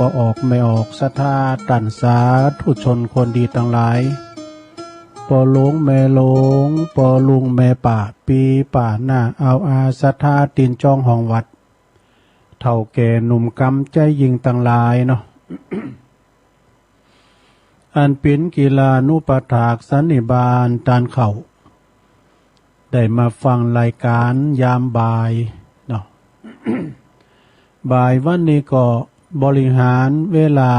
ปออกไม่ออกศรัทธาตันสาธุชนคนดีทั้งหลายปอหลงแม่หลงปอลุงแม่ป่าปีป่าหน้าเอาอาศรัทธาตีนจองห้องวัดเท่าแก่หนุ่มกำใจยิงทั้งหลายเนาะ อันเป็นกีฬานุปถากสันนิบาตตานเข่าได้มาฟังรายการยามบ่ายเนาะ บ่ายวันนี้ก็บริหารเวลา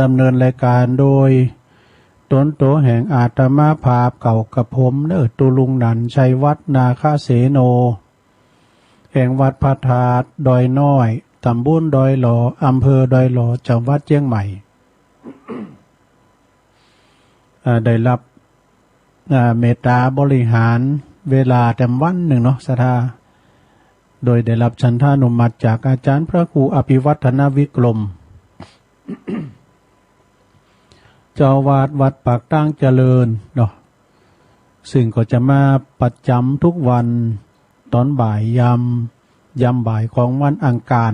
ดำเนินรายการโดยตนโตแห่งอาตมาภาพเก่ากับผมตุลุงนันชัยวัฒนาคเสโนแห่งวัดพระธาตุดอยน้อยตำบลดอยหลออำเภอดอยหลอจังหวัดเชียงใหม่ ได้รับเมตตาบริหารเวลาแต่วันหนึ่งเนาะสถาโดยได้รับฉันทานุมัติจากอาจารย์พระครูอภิวัฒนวิกรม เจ้าวาดวัดปากตั้งเจริญเนาะซึ่งก็จะมาประจำทุกวันตอนบ่ายยามบ่ายของวันอังคาร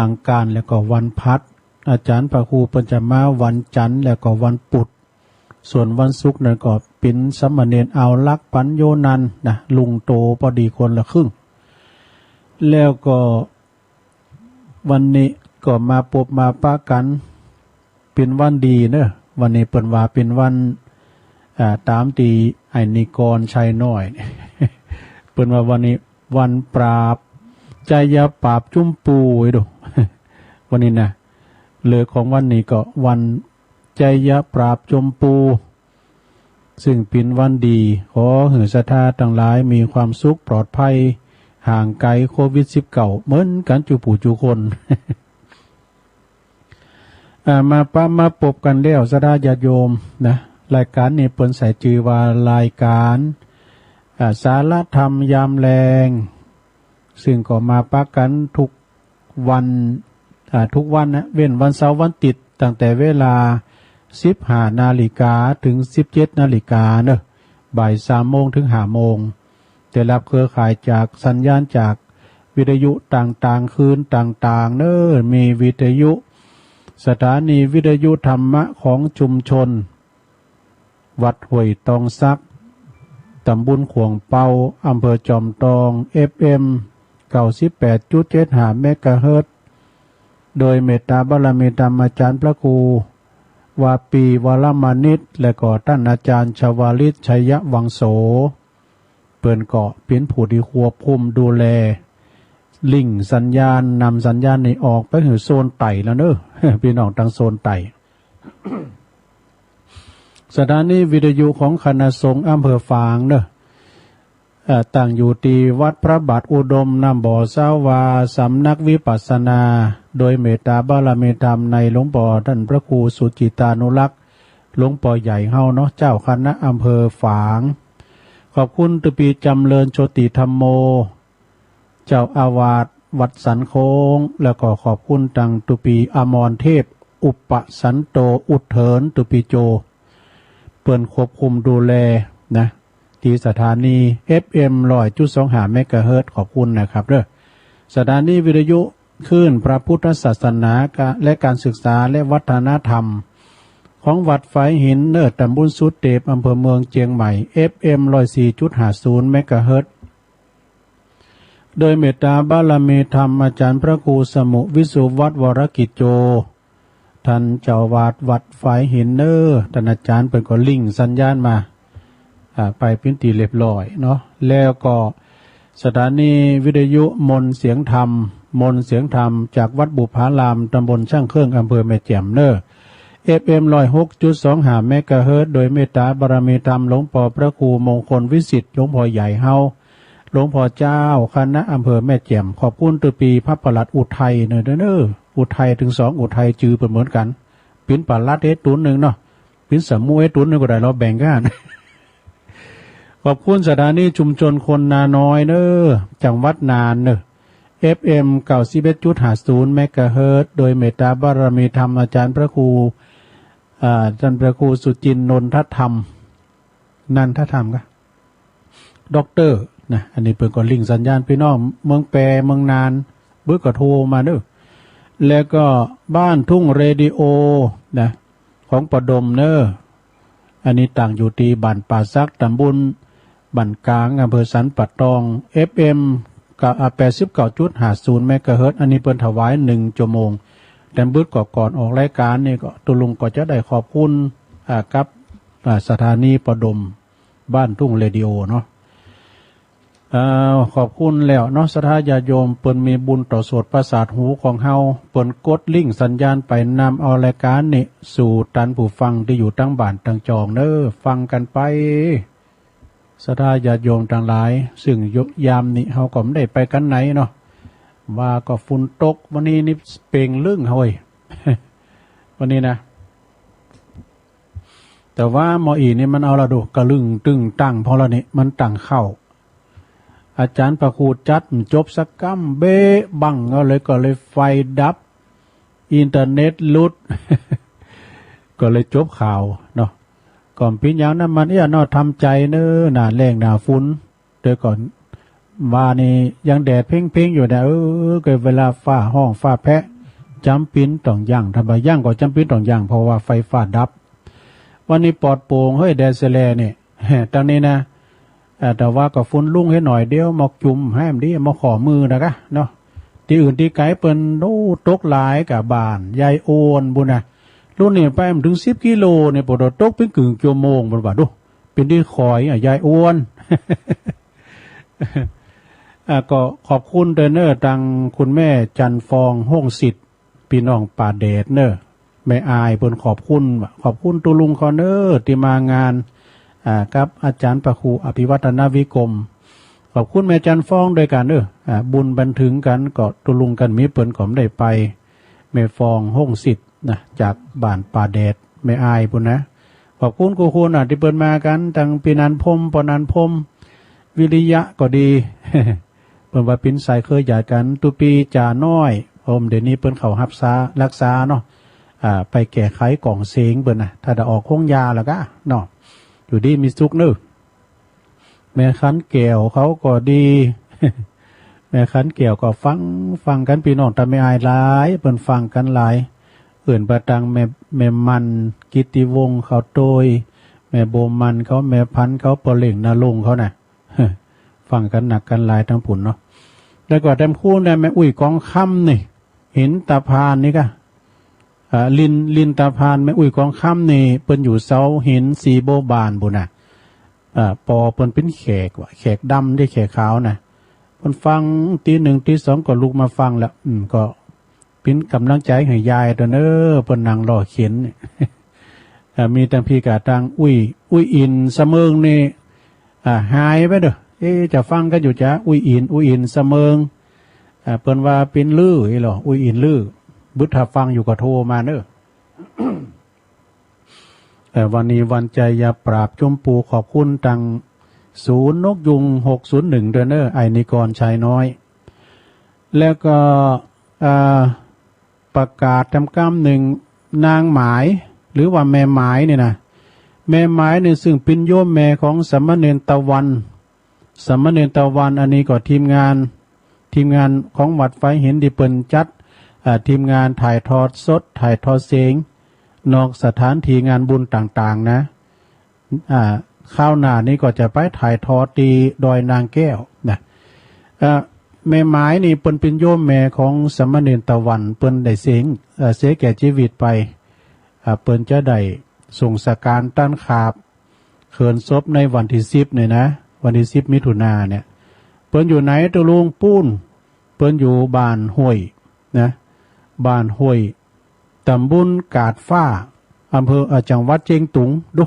อังคารแล้วก็วันพัดอาจารย์พระครูปัญจมาวันจันทร์แล้วก็วันปุดส่วนวันศุกร์นั่นก็เป็นสมณเณรเอาลักษ์ปัญโยนันท์นะลุงโตพอดีคนละครึ่งแล้วก็วันนี้ก็มาพบมาปะกันเป็นวันดีวันนี้เปิ่นว่าเป็นวันตามตีไอ้นิกรชัยน้อย เปิ่นว่าวันนี้วันปราบใจยาปราบจุ้มปูไว้ดู วันนี้นะเหลือของวันนี้ก็วันใจยาปราบจุ้มปูซึ่งเป็นวันดีขอหือศรัทธาทั้งหลายมีความสุขปลอดภัยห่างไกลโควิด-19เหมือนกันจุปู่จุคน มาพบกันแล้วศรัทธาญาติโยมนะรายการนี้เปิ้นใส่ชื่อว่ารายการสารธรรมยามแลงซึ่งก็มาปะกันทุกวันนะเว้นวันเสาร์วันติดตั้งแต่เวลา 15 นาฬิกาถึง 17 นาฬิกาบ่าย 3 โมงถึง 5 โมงได้รับเครือข่ายจากสัญญาณจากวิทยุต่างๆคืนต่างๆมีวิทยุสถานีวิทยุธรรมะของชุมชนวัดห้วยตองซักตำบลขวงเปาอำเภอจอมทอง FM 98.75 เมกะเฮิรตซ์โดยเมตตาบารมีธรรมอาจารย์พระครูวาปีวรมานิตและก็ท่านอาจารย์ชวาลิศชัยวังโสเปิ้นก็เป็นผู้ที่ควบคุมดูแลลิงก์สัญญาณนำสัญญาณนี้ออกไปถึงโซนไต่แล้วพี่น้องทางโซนไต่ สถานีวิทยุของคณะสงฆ์อำเภอฝางตั้งอยู่ที่วัดพระบาทอุดมน้ำบ่อสาวาสำนักวิปัสสนาโดยเมตตาบารมีธรรมในหลวงพ่อท่านพระครูสุจิตานุรักษ์หลวงพ่อใหญ่เฮาเจ้าคณะอำเภอฝางขอบคุณตุปีจำเริญโชติธรรมโมเจ้าอาวาสวัดสันโค้งแล้วก็ขอบคุณตังตุปีอมรเทพอุปสันโตอุดเถินตุปีโจเปิ่นควบคุมดูแลนะที่สถานี FM 100.25 เมกะเฮิรตซ์ขอบคุณนะครับสถานีวิทยุคลื่นพระพุทธศาสนาและการศึกษาและวัฒนธรรมของวัดฝายหินตำบลสุดเดบอำเภอเมืองเชียงใหม่ FM 104.50 เมกะเฮิรตซ์โดยเมตตาบารมีธรรมอาจารย์พระครูสมุวิสุวัฒน์วรกิจโจท่านเจ้าวาดวัดฝายหินท่านอาจารย์เปิดก็ลิงก์สัญญาณมาไปเป็นที่เรียบร้อยเนาะแล้วก็สถานีวิทยุมนเสียงธรรมจากวัดบุพารามตำบลช่างเครื่องอำเภอแม่แจ่มFM 106.25 เมกะเฮิรตซ์โดยเมตตาบารมีธรรมหลวงพ่อพระครูมงคลวิสิทธิ์หลวงพ่อใหญ่เฮาหลวงพ่อเจ้าคณะอำเภอแม่แจ่มขอบคุณตุปีพระประหลัดอุทัยอุทัยถึง2อุทัยจือเหมือนกันปิ้นปลาลัดเอตุนหนึ่งเนาะปิ้นสมูเอตุนหนึ่งก็ได้เราแบ่งกัน ขอบคุณสถานีชุมชนคนนาน้อยจังหวัดน่าน FM 91.50 เมกะเฮิรตซ์โดยเมตตาบารมีธรรมอาจารย์พระครูท่านพระครูสุจินต์นนทธรรมนันทธรรมก็ด็อกเตอร์อันนี้เปิดก็ลิงก์สัญญาณพี่น้องเมืองแปรเมืองนานเบิกก็โทรมา แล้วก็บ้านทุ่งเรดิโอนะของปดมเนออันนี้ต่างอยู่ที่บ้านป่าซักตำบลบ้านกลางอำเภอสันปัดตอง FM กับ89.50 เมกะเฮิรตซ์อันนี้เปิ้นถวาย1 ชั่วโมงแต่บึดก่อนออกรายการนี่ก็ตุลุงก็จะได้ขอบคุณกับสถานีปดมบ้านทุ่งเรดิโอเนาะขอบคุณแล้วเนาะสถาญาติโยมเปิ้นมีบุญต่อโสตประสาทหูของเฮาเปิ้นกดลิงก์สัญญาณไปนำเอารายการนี่สู่ตันผู้ฟังที่อยู่ตั้งบ้านตั้งจองเด้อฟังกันไปสถาญาติโยมทั้งหลายซึ่งยามนี้เฮาก็ไม่ได้ไปกันไหนเนาะว่าก็ฝนตกวันนี้นี่เป่งลึ่งเฮ้ย วันนี้นะแต่ว่าหมออีนี่มันเอาละดูกระลึงตึงตั้งพอละนี่มันตั้งเข้าอาจารย์ประคูจัดจบสักกัมเบบังก็เลยไฟดับอินเทอร์เน็ตหลุด ก็เลยจบข่าวเนาะก่อนปีอย่างนั้นมันเนาะทำใจเน้อหนาแรงหนาฟุ้นเดี๋ยวก่อนว่านี่ยังแดดเพ่งอยู่นะเกิดเวลาฟ้าห้องฟ้าแพะจำปิ้นต้องย่างทำไมย่างก็จำปิ้นต้องย่างเพราะว่าไฟฟ้าดับวันนี้ปลอดโปร่งเฮ้ยแดดเสลนี่ตอนนี้นะแต่ว่าก็ฟุ้นลุ่งให้หน่อยเดียวมาจุ่มให้มันดีมาขอมือนะคะเนาะที่อื่นที่ไกลเปิ้นโอ้ตกหลายกับบานยายโอนบุญนะรุ่นนี้ไปมันถึง10 กิโลเนี่ยปวดตกเป็นกึ่งชั่วโมงบุญว่าดูเป็นที่คอยยายโอน ก็ขอบคุณเดนเนอร์ทางคุณแม่จันฟองห้องสิทธิ์พี่น้องป่าเดชเนอร์แม่อายเปิ้นขอบคุณตุลุงคอเนอร์ที่มางานครับอาจารย์ประครูอภิวัฒนวิกรมขอบคุณแม่จันฟองด้วยกันบุญบันถึงกันก็ตุลุงกันมีเปิ้นก็ได้ไปแม่ฟองห้องสิทธิ์นะจากบ้านป่าเดชแม่อายพุ่นนะขอบคุณกูคุณที่เปิ้นมากันทั้งปีนันพมปนันพมวิริยะก็ดี เปิ้นว่าปิ้นสายเคยหยาดกันตุปีจ่าน้อยเดี๋ยวนี้เปิ้นเข้ารักษาเนาะไปแก้ไขกล่องเสียงเปิ้นนะถ้าได้ออกห้องยาแล้วก็เนาะอยู่ดีมีสุขเนอะแม่ขันแก้วเขาก็ดี แม่ขันแก้วก็ฟังกันพี่น้องแต่ไม่อายหลายเปิ้นฟังกันหลายอื่นประตังแม่มันกิตติวงศ์เขาโตยแม่โบมันเขาแม่พันเขาปอเล่งนาลงเขาน่ะ ฟังกันหนักกันหลายทั้งผุนเนาะแล้วก็แต้มคู่เนี่ยแม่อุ้ยกองค่ำนี่เห็นตาพานนี่ก็ลินตาพานแม่อุ้ยกองค่ำนี่เปิ้นอยู่เสาหินสีโบบานบุญน่ะปอเปิ้นเป็นแขกดำได้แขกขาวน่ะเปิ้นฟังตีหนึ่งตีสองก็ลุกมาฟังแล้วก็เป็นกำลังใจให้ยายตัวเน้อเปิ้นนั่งรอเข็น มีตังพี่กะตังอุ้ยอินเสมิงนี่หายไปเด้อจะฟังกันอยู่จ้ะอุ้ยอินเสมิงเปิ้นว่าเป็นลือหรออุ้ยอินลือบุตรฟังอยู่ก็โทรมาเนอะ วันนี้วันใจยาปราบจมปูขอบคุณตังศูนย์นกยุง601เดนเนอร์ไอนิกรชายน้อยแล้วก็ประกาศทำกรรมหนึ่งนางหมายหรือว่าแม่หมายเนี่ยนะแม่หมายเนี่ยซึ่งเป็นโยมแม่ของสมณเณรตะวันอันนี้ก็ทีมงานของวัดไฟเห็นที่เปิ้นจัดทีมงานถ่ายทอดสดถ่ายทอดเสียงนอกสถานที่งานบุญต่างๆนะข้าวหน้านี้ก็จะไปถ่ายทอดตีดอยนางแก้วนะแม่ไม้นี่เปิ้นเป็นโยมแม่ของสมณเณรตะวันเปิ้นได้เสียแก่ชีวิตไปเปิ้นจะได้ส่งสการต้านขาบเขินศพในวันที่10เนี่ยนะวันที่10 มิถุนายนเนี่ยเปิ้นอยู่ไหนตะลุงปูนเปิ้นอยู่บ้านห้วยนะบ้านห้วยตำบลกาดฟ้าอำเภอจังหวัดเชียงตุงดู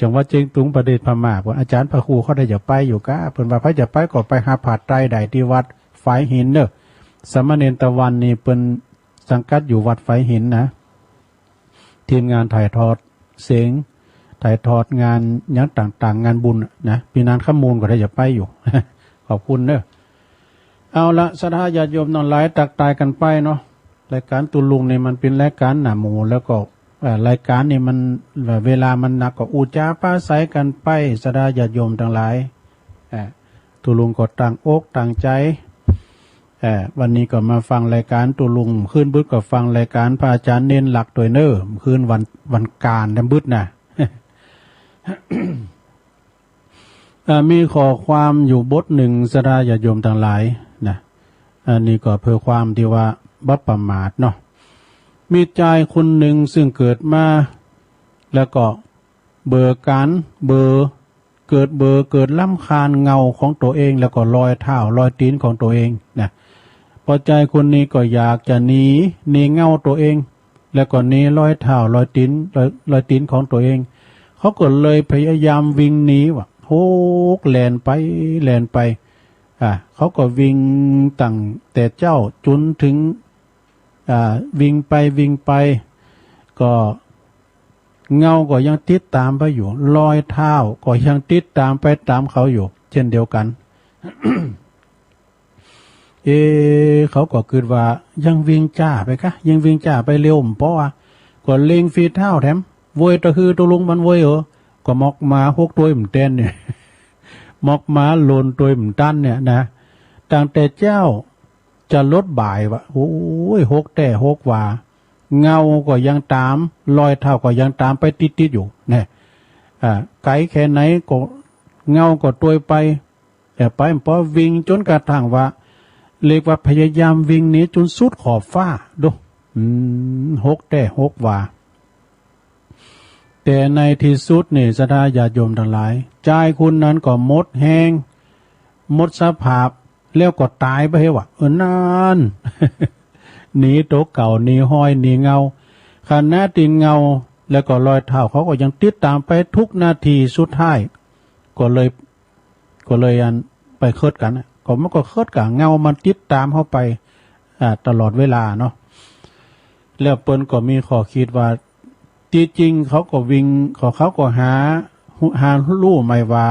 จังหวัดเชียงตุงประเทศพม่าอาจารย์พระครูเขาได้จะไปอยู่ก้าเพิ่นว่าพระจะไปก็ไปหาผาดไตรใดที่วัดฝายหินเนอะสมณเณรตะวันนี่เปิ้นสังกัดอยู่วัดฝายหินนะทีมงานถ่ายทอดเสียงถ่ายทอดงานอย่างต่างๆงานบุญนะปีนานข้ามมูลก็ได้จะไปอยู่ ขอบคุณเนอะเอาละศรัทธาญาติโยมนอนหลายตักตายกันไปเนาะรายการตุลุงเนี่ยมันเป็นรายการหนาหมูแล้วก็รายการนี่มันเวลามันหนักก็อูจาป้าใสกันไปศรัทธาญาติโยมทั้งหลายตุลุงก็ต่างอกต่างใจ วันนี้ก็มาฟังรายการตุลุงขึ้นบึดก็ฟังรายการพระอาจารย์เน้นหลักตัวเนอร์ขึ้นวันการดำบึดนะ มีข้อความอยู่บทหนึ่งสดาญาโยมทั้งหลายนะอันนี้ก็เพื่อความที่ว่าบัประมาทเนาะมีชายคนหนึ่งซึ่งเกิดมาแล้วก็เบื่อการเกิดล้ำคาญเงาของตัวเองแล้วก็รอยเท้ารอยตีนของตัวเองนะพอใจคนนี้ก็อยากจะหนีเงาตัวเองแล้วก็หนีรอยเท้ารอยตีนของตัวเองเขาก็เลยพยายามวิ่งหนีว่ะโหกแล่นไปเขาก็วิ่งตั้งแต่เจ้าจนถึงวิ่งไปก็เงาก็ยังติดตามไปอยู่รอยเท้าก็ยังติดตามไปตามเขาอยู่เช่นเดียวกัน เขาก็คิดว่ายังวิ่งจ้าไปคะยังวิ่งจ้าไปเร็วเพราะว่าก็เล็งฟีเท้าแถมโวยตะคือตัวลุงมันโวยก็มอกมาหกตัวเหมือนเต้นเนี่ย มอกมาโลนตัวเหมือนตั้นเนี่ยนะตั้งแต่เจ้าจะลดบ่ายวะโอ้ยหกแต่หกว่าเงาก็ยังตามรอยเท้าก็ยังตามไปติดอยู่เนี่ยไกลแค่ไหนก็เงาก็ตัวไปแต่ไปพอวิ่งจนกระทั่งว่าเรียกว่าพยายามวิ่งหนีจนสุดขอบฟ้าดูหกแต่หกว่าแต่ในที่สุดนี่ศรัทธาญาติโยมทั้งหลายใจคุณนั้นก็หมดแห้งหมดสภาพแล้วก็ตายไปเหวะนาน หนีโตเก่าหนีห้อยหนีเงาขณะตีนเงาแล้วก็รอยเท้าเขาก็ยังติดตามไปทุกนาทีสุดท้ายก็เลยอันไปเคิดกันก็มันก็เคิดกับเงามันติดตามเข้าไปตลอดเวลาเนาะแล้วเปิ้นก็มีข้อคิดว่าที่จริงเขาก็วิ่งเขาก็หาลู่ไม่ว่า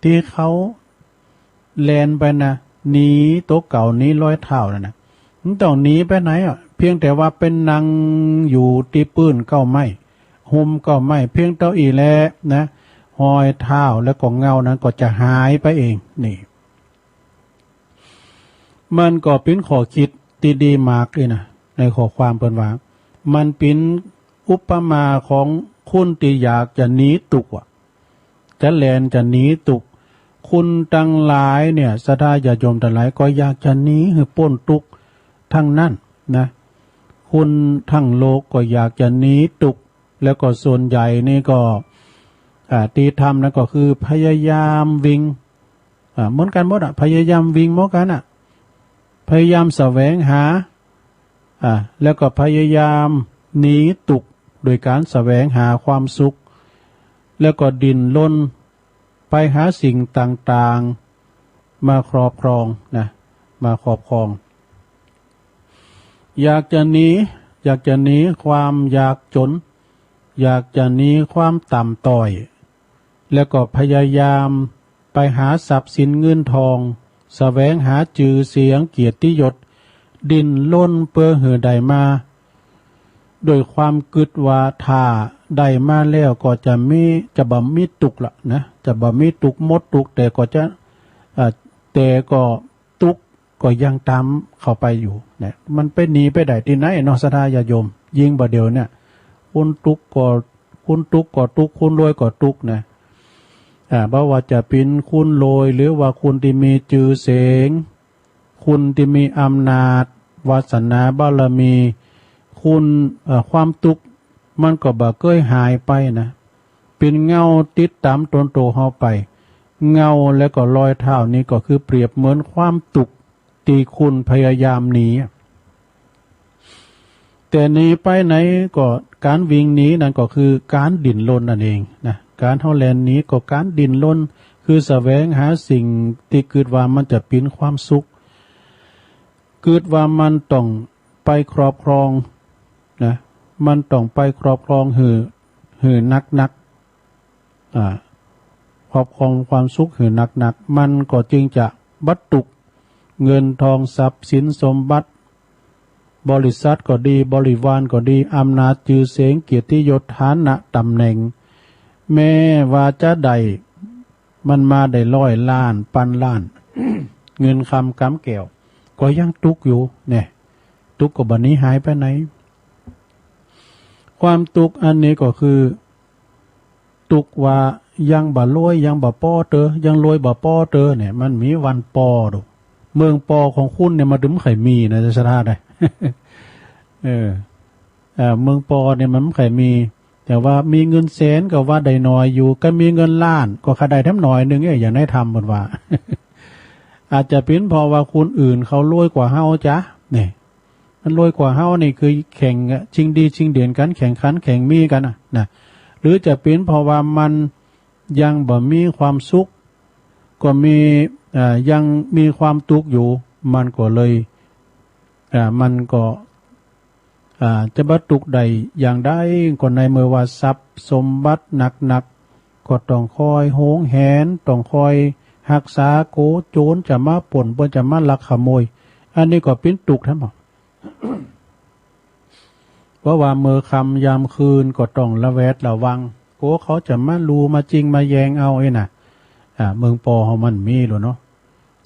ที่เขาแลนไปนะหนีโตเก่านี้รอยเท้านะมันต้องหนีไปไหนเพียงแต่ว่าเป็นนางอยู่ตีปื้นเก้าไม้หุ่มเก้าไม้เพียงเต้าอีแล้วนะหอยเท้าแล้วก็เงานั้นก็จะหายไปเองนี่มันก็เป็นข้อคิดดีๆมากเลยนะในข้อความเปิ้นว่ามันเป็นอุปมาของคนที่อยากจะหนีตุกจะแลนจะหนีตุกคุณตั้งหลายเนี่ยศรัทธาญาติโยมทั้งหลายก็อยากจะหนีให้พ้นทุกข์ทั้งนั้นนะคุณทั้งโลกก็อยากจะหนีทุกข์แล้วก็ส่วนใหญ่นี่ก็ที่ทำนั่นก็คือพยายามวิ่งเหมือนกันหมดพยายามวิ่งเหมือนกันพยายามแสวงหาแล้วก็พยายามหนีทุกข์โดยการแสวงหาความสุขแล้วก็ดิ้นรนไปหาสิ่งต่างๆมาครอบครองนะมาครอบครองอยากจะหนีความอยากจนอยากจะหนีความต่ำต้อยแล้วก็พยายามไปหาทรัพย์สินเงินทองแสวงหาชื่อเสียงเกียรติยศดิ้นรนเพื่อให้ได้มาโดยความกึดว่าถ้าได้มาแล้วก็จะบ่มีตุกละนะจะบ่มีตุกหมดตุกแต่ก็จะแต่ก็ตุกก็ยังตามเข้าไปอยู่เนี่ยมันไปหนีไปได้ที่ไหนเนาะศรัทธาญาติโยมยิ่งบ่เดียวเนี่ยคุณตุกก็ตุกคุณรวยก็ตุกนะบ่ว่าจะเป็นคุณรวยหรือว่าคุณที่มีชื่อเสียงคุณที่มีอำนาจวาสนาบารมีคุณความทุกข์มันก็บ่เคยหายไปนะเป็นเงาติดตามตนโตเฮาไปเงาแล้วก็รอยเท้านี้ก็คือเปรียบเหมือนความทุกข์ที่คุณพยายามหนีแต่หนีไปไหนก็การวิ่งหนีนั่นก็คือการดิ้นรนนั่นเองนะการเฮาแล่นหนีก็การดิ้นรนคือแสวงหาสิ่งที่คิดว่ามันจะเป็นความสุขคิดว่ามันต้องไปครอบครองนะมันต้องไปครอบครองหือนักครอบครองความสุขหือนักมันก็จึงจะวัตถุเงินทองทรัพย์สินสมบัติบริษัทก็ดีบริวารก็ดีอำนาจชื่อเสียงเกียรติยศฐานะตำแหน่งแม้ว่าจะได้มันมาได้100 ล้านพันล้าน เงินคำกำแก้ว ก็ยังทุกข์อยู่เนี่ยทุกข์ก็บัดนี้หายไปไหนความทุกข์อันนี้ก็คือทุกข์ว่ายังบ่รวยยังบ่ป้อเตอยังรวยบ่ป้อเตอเนี่ยมันมีวันปอดูเมืองปอของคุณเนี่ยมาดึมไข่มีนะจะชนะได้ เมืองปอเนี่ยมันไม่เคยมีแต่ว่ามีเงินแสนก็ว่าได้น้อยอยู่ก็มีเงินล้านก็ขาได้แถมหน่อยนึงอย่างได้ทำหมดว่า อาจจะเป็นเพราะว่าคนอื่นเขารวยกว่าเฮาจ้ะเนี่ยมันรวยกว่าเฮานี่คือแข่งชิงดีชิงเด่นกันแข่งขันแข่งมีกันนะหรือจะเป็นเพราะว่ามันยังบ่มีความสุขก็มียังมีความทุกข์อยู่มันก็เลยมันก็จะบรรทุกใดอย่างใดก็ในเมื่อว่าทรัพย์สมบัติหนักๆก็ต้องคอยโหงแหนต้องคอยรักษาโกโจรจะมาป่นเปิ้นจะมาลักขโมยอันนี้ก็เป็นทุกข์ทั้งหมด เพราะว่าเมื่อค่ำยามคืนก็ต้องระแวดระวังโกเขาจะมาลูมาจริงมาแยงเอาไอ้น่ะเมืองปอเฮามันมีหรอเนาะ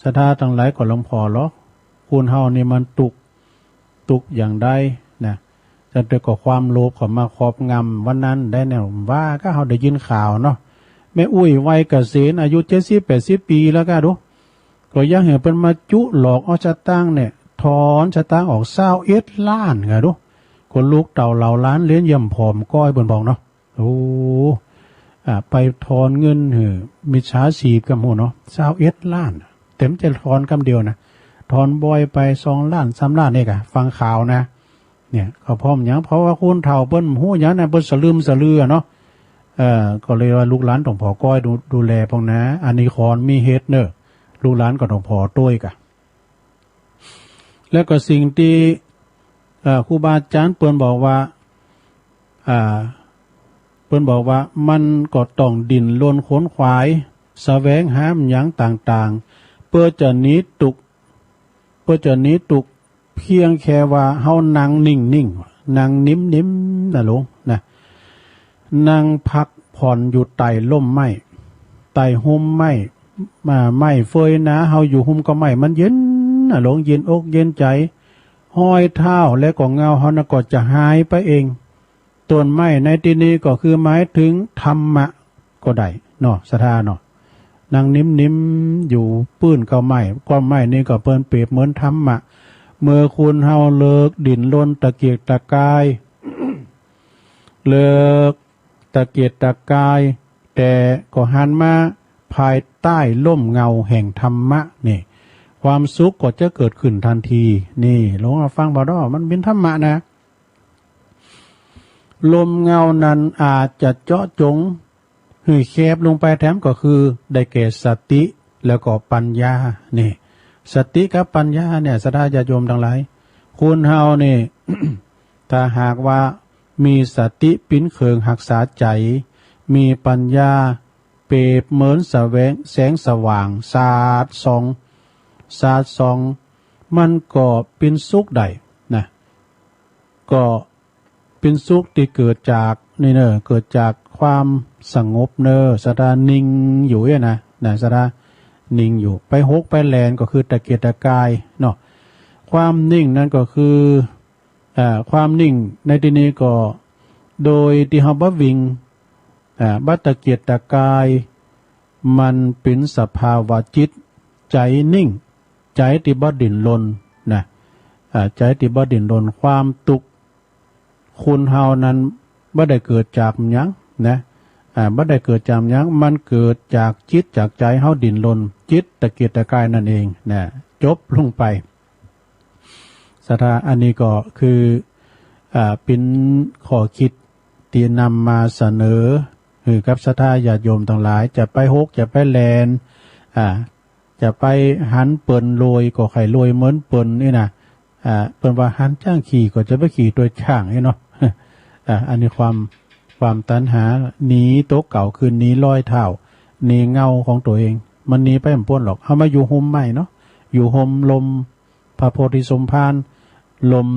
ศรัทธาทั้งหลายก็ลงพอหรอกคุณเฮานี่มันทุกข์อย่างใดนะจะเกิดกับความโลภเข้ามาครอบงำวันนั้นได้แนวว่าก็เฮาได้ยินข่าวเนาะแม่อุ้ยวัยเกษียณอายุ70-80 ปีแล้วก็ดูก็ยังเห็นเป็นมาจุหลอกเอาชะตังเนี่ยถอนชะตังออก21 ล้านไงดูคนลูกเต่าเหล่าล้านเลี้ยงย่ำผอมก้อยบนบอกเนาะโอ้ไปถอนเงินมิจฉาชีพกับหมู่เนาะ21 ล้านเต็มจะถอนคำเดียวนะถอนบ่อยไป2 ล้าน3 ล้านนี่กะฟังข่าวนะเนี่ยเขาพร้อมอย่างเพราะว่าคุณเฒ่าเปิ้นฮู้หยังน่ะเปิ้นสลืมสลือเนาะก็เลยว่าลูกหลานต้องพอก้อยดูแลพวกนะอันนี้ขอนมีเฮ็ดเนอะลูกหลานก็ต้องพอต้วยกะแล้วก็สิ่งที่ครูบาอาจารย์เปิ้นบอกว่าเปิ้นบอกว่ามันก็ต้องดิ้นรนขวนขวายแสวงหาหยังต่างๆเพื่อจะหนีทุกข์เพียงแค่ว่าเฮานั่งนิ่งๆนั่งนิ่มๆนะลุงนะนั่งพักผ่อนอยู่ใต้ร่มไม้ใต้ห่มไม้ไม้เฟยนะเฮาอยู่ห่มก็ไม้มันเย็นนะลุงเย็นอกเย็นใจห้อยเท้าและก็เงาเฮานะก็จะหายไปเองต้นไม้ในที่นี้ก็คือหมายถึงธรรมะก็ได้เนาะศรัทธาเนาะนั่งนิ่มๆอยู่ปื้นก็ไม้ก้อนไม้นี่ก็เปิ้นเปรียบเหมือนธรรมะเมื่อคุณเฮาเลิกดิ้นรนตะเกียกตะกาย เลิกตะเกียกตะกายแต่ก็หันมาภายใต้ร่มเงาแห่งธรรมะนี่ความสุขก็จะเกิดขึ้นทันทีนี่ลองฟังบ่ดอมันเป็นธรรมะนะลมเงานั้นอาจจะเจาะจงหือแคบลงไปแถมก็คือได้แก่สติแล้วก็ปัญญานี่สติกับปัญญาเนี่ยศรัทธาญาติโยมทั้งหลายคุณเฮานี่ ถ้าหากว่ามีสติปิ้นเคิงหักษาใจมีปัญญาเปรียบเหมือนแสงสว่างสาดส่องมันก็เป็นสุขได้นะก็เป็นสุขที่เกิดจากนี่เนอะเกิดจากความสงบเนอะศรัทธานิ่งอยู่เนี่ยนะศรัทธานิ่งอยู่ไปหกไปแลนก็คือตะเกียกตะกายเนาะความนิ่งนั่นก็คือความนิ่งในที่นี้ก็โดยที่เฮาบ่วิ่งบัตะเกียกตะกายมันเป็นสภาวะจิตใจนิ่งใจที่บ่ดิ้นรนนะใจที่บ่ดิ้นรนความทุกข์คุณเฮานั้นบ่ได้เกิดจากหยังนะบ่ได้เกิดจากหยังมันเกิดจากจิตจากใจเฮาดิ้นรนจิตตะเกียกตะกายนั่นเองนะจบลงไปศรัทธาอันนี้ก็คือเป็นข้อคิดที่นำมาเสนอคือกับศรัทธาญาติโยมทั้งหลายจะไปหกจะไปแลนจะไปหันเปิ่นโรยก็ไข่โรยเหมือนเปิ่นนี่นะเปิ่นว่าหันจ้างขี่ก็จะไปขี่ตัวช่างนี่เนาะอันนี้ความตัณหาหนีโต๊ะเก่าคืนนี้ร้อยเท่าหนีเงาของตัวเองมันหนีไปไม่พ้นหรอกเอามาอยู่ห่มใหม่เนาะอยู่ห่มลมพระโพธิสมภารลม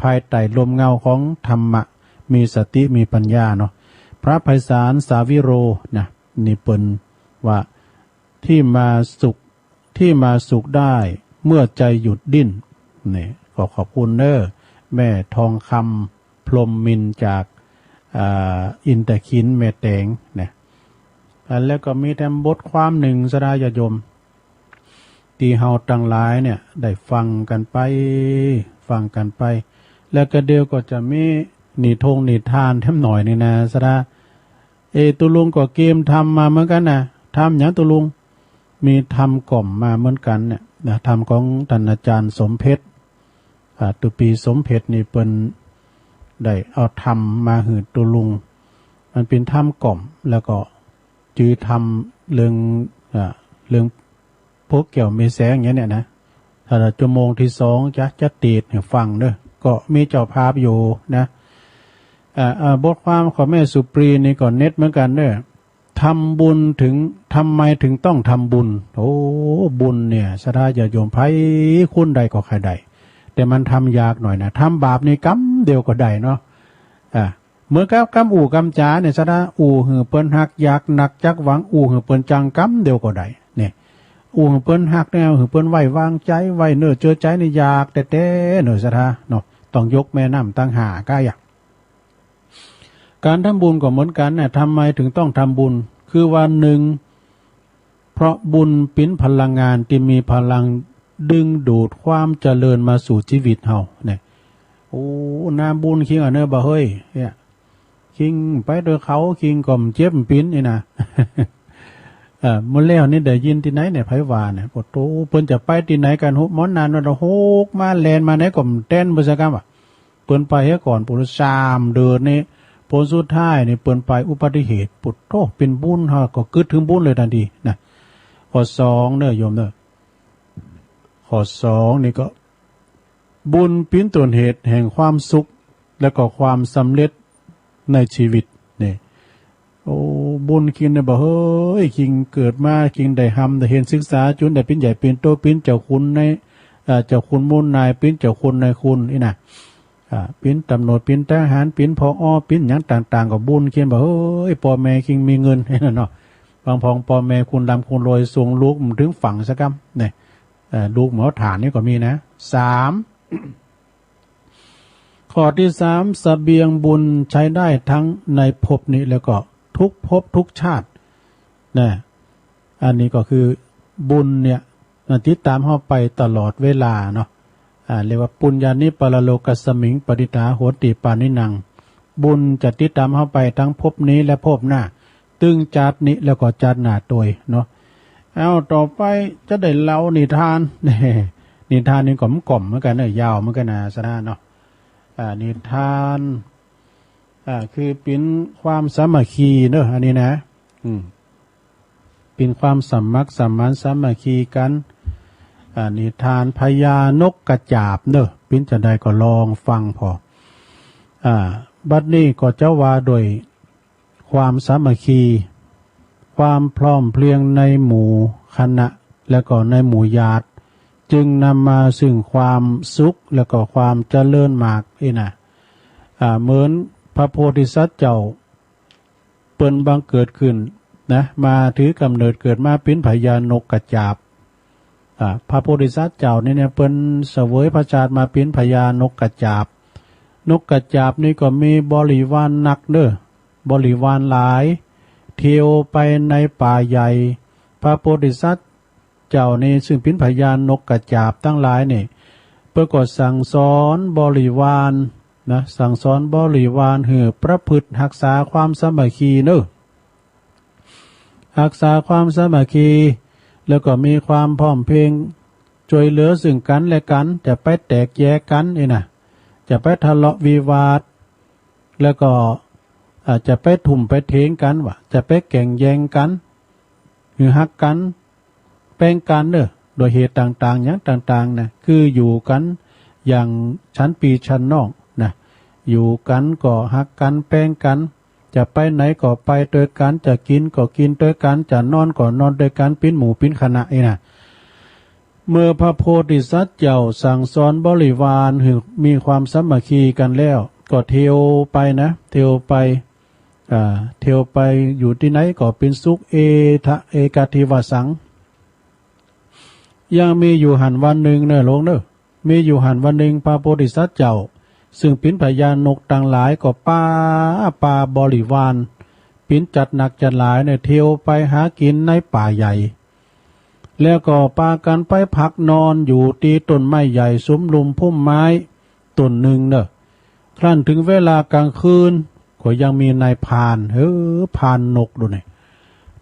ภายใต้ลมเงาของธรรมะมีสติมีปัญญาเนาะพระไพศาลสาวิโรนะนี่เปิ่นว่าที่มาสุขได้ เมื่อใจหยุดดิ้นนี่ก็ขอบคุณเด้อแม่ทองคำพรหมมินจากอินเตอร์คินแม่แตงเนี่ยแล้วก็มีแถมบทความหนึ่งสดาญาโยมที่เฮาตั้งหลายเนี่ยได้ฟังกันไปแล้วก็เดียวก็จะมีนิทานแถมหน่อยนี่นะสดาตุลุงก็เกมทำมาเหมือนกันนะทำอย่างตุลุงมีทำกล่อมมาเหมือนกันเนี่ยนะทำของท่านอาจารย์สมเพชรตุปีสมเพชรนี่เป็นได้เอาทำมาหืดตุลุงมันเป็นทำกล่อมแล้วก็จือทำเรื่องพวกเกี่ยวมีแสงอย่างเงี้ยเนี่ยนะถ้าชั่วโมงที่2จะตีดให้ฟังเด้อก็มีเจ้าภาพอยู่นะบทความของแม่สุปรีนี่ก็เน็ตเหมือนกันเด้อทำบุญถึงทำไมถึงต้องทำบุญโอ้บุญเนี่ยสดาญาโยมไผคุณใดก็ใครใดแต่มันทำยากหน่อยนะทำบาปนี่กำเดียวก็ได้เนาะเหมือนกับกำอู่กำจ๋าเนี่ยสดาอู่หือเปิ้นหักอยากหนักจักหวังอู่หือเปิ้นจังกำเดียวก็ได้เนี่ยอู่หือเปิ้นหักแนวหือเปิ้นไว้วางใจไว้เนื้อเจอใจนี่อยากแต่เนื้อสดาเนาะต้องยกแม่น้ำตั้งหาก้าอยากการทำบุญก็เหมือนกันเนี่ยทำไมถึงต้องทำบุญคือว่าหนึ่งเพราะบุญเป็นพลังงานที่มีพลังดึงดูดความเจริญมาสู่ชีวิตเฮาเนี่ยโอ้นาบุญคิงอ่ะเนอะบ่เฮ้ยเนี่ยคิงไปโดยเขาคิงก่อมเจ็บปิ้นนี่นะเมื่อแล้วนี่ได้ยินที่ไหนเนี่ยไผว่าเนี่ยปวดโตเพิ่นจะไปที่ไหนกันฮุบหมอนนานว่าโฮกมาแลนมาไหนก่อมเต้นบ่ซักอ่ะเพิ่นไปเฮ็ดก่อนปุถ3เดือนนี่ผลสุดท้ายนี่เปิ้นไปอุบัติเหตุปุดโตเป็นบุญฮะก็กึดถึงบุญเลยทันทีนะข้อ2เด้อโยมเด้อข้อ2นี่ก็บุญเป็นต้นเหตุแห่งความสุขและก็ความสำเร็จในชีวิตนี่โอ้บุญคิงเนี่ยบ่เฮ้ยคิงเกิดมาคิงได้ทำได้เห็นศึกษาจนได้เป็นใหญ่เป็นโตเป็นเจ้าคุณในเจ้าคุณมูลนายเป็นเจ้าคุณนายคุณนี่นะปิ้นตำรวจปิ้นทหารปิ้นพอปิ้นหยังต่างๆก็บุญเขียนบอกเฮ้ยพ่อแม่คิงมีเงินเนาะบางพองพ่อแม่คุณดำคุณรวยส่งลูกถึงฝั่งสักคำเนี่ยลูกหมอฐานนี่ก็มีนะ3ข้อที่3เสบียงบุญใช้ได้ทั้งในภพนี้แล้วก็ทุกภพทุกชาตินะอันนี้ก็คือบุญเนี่ยติดตามเข้าไปตลอดเวลาเนาะเรียกว่าปุญญานิปรโลกัสสมิงปฏิตาโหติปานินังบุญจะติดตามเข้าไปทั้งภพนี้และภพหน้าตึงจัดนี้แล้วก็จัดหน้าตัวเนาะเอาต่อไปจะได้เล่านิทานนิทานนี่กล่อมเหมือนกันเนอะยาวเหมือนกันนะสนะเนาะนิทานคือเป็นความสามัคคีเนอะอันนี้นะเป็นความสมัครสมานสามัคคีกันนิทานพญานกกระจาบเนอะปิ้นจะได้ก็ลองฟังพอบัดนี้ก็จะว่าโดยความสามัคคีความพร้อมเพรียงในหมู่คณะและก็ในหมู่ญาติจึงนำมาซึ่งความสุขและก็ความเจริญมากนะเหมือนพระโพธิสัตว์เจ้าเปิ้นบังเกิดขึ้นนะมาถือกำเนิดเกิดมาเป็นพญานกกระจาบพระโพธิสัตว์เจ้าเนี่ยเปิ้นเสวยพระชาติมาเป็นพญานกกระจาบนกกระจาบนี่ก็มีบริวารนักเด้อบริวารหลายเที่ยวไปในป่าใหญ่พระโพธิสัตว์เจ้านี่ซึ่งเป็นพญานกกระจาบทั้งหลายนี่เพื่อก็สั่งสอนบริวารนะสั่งสอนบริวารให้ประพฤติรักษาความสามัคคีเนอะรักษาความสามัคคีแล้วก็มีความพร้อมเพรียงช่วยเหลือซึ่งกันและกันจะไปแตกแยกกันนะจะไปทะเลาะวิวาทแล้วก็อาจจะไปทุ่มไปเทงกันวะจะไปแข่งแย่งกันหรือฮักกันแป้งกันเนอะโดยเหตุต่างๆอย่างต่างๆนะคืออยู่กันอย่างชั้นปีชั้นนอกนะอยู่กันก็ฮักกันแป้งกันจะไปไหนก็ไปด้วยกันจะกินก็กินด้วยกันจะนอนก็นอนด้วยกันปิ้นหมู่ปิ้นคณะนะเมื่อพระโพธิสัตว์เจ้าสั่งสอนบริวารให้มีความสามัคคีกันแล้วก็เที่ยวไปนะเที่ยวไปอยู่ที่ไหนก็เป็นสุขเอกทิวสัง ยังมีอยู่หันวันหนึ่งเนอะหลวงเนอะมีอยู่หันวันหนึ่งพระโพธิสัตว์เจ้าซึ่งเป็นพญานกต่างหลายก็ป่าบริวารปินจัดหนักจัดหลายเนี่ยเที่ยวไปหากินในป่าใหญ่แล้วก็ปากันไปพักนอนอยู่ที่ต้นไม้ใหญ่ซุ้มลุมพุ่มไม้ต้นหนึ่งเนอะครั้นถึงเวลากลางคืนก็ยังมีนายพรานพรานนกดูหน่อย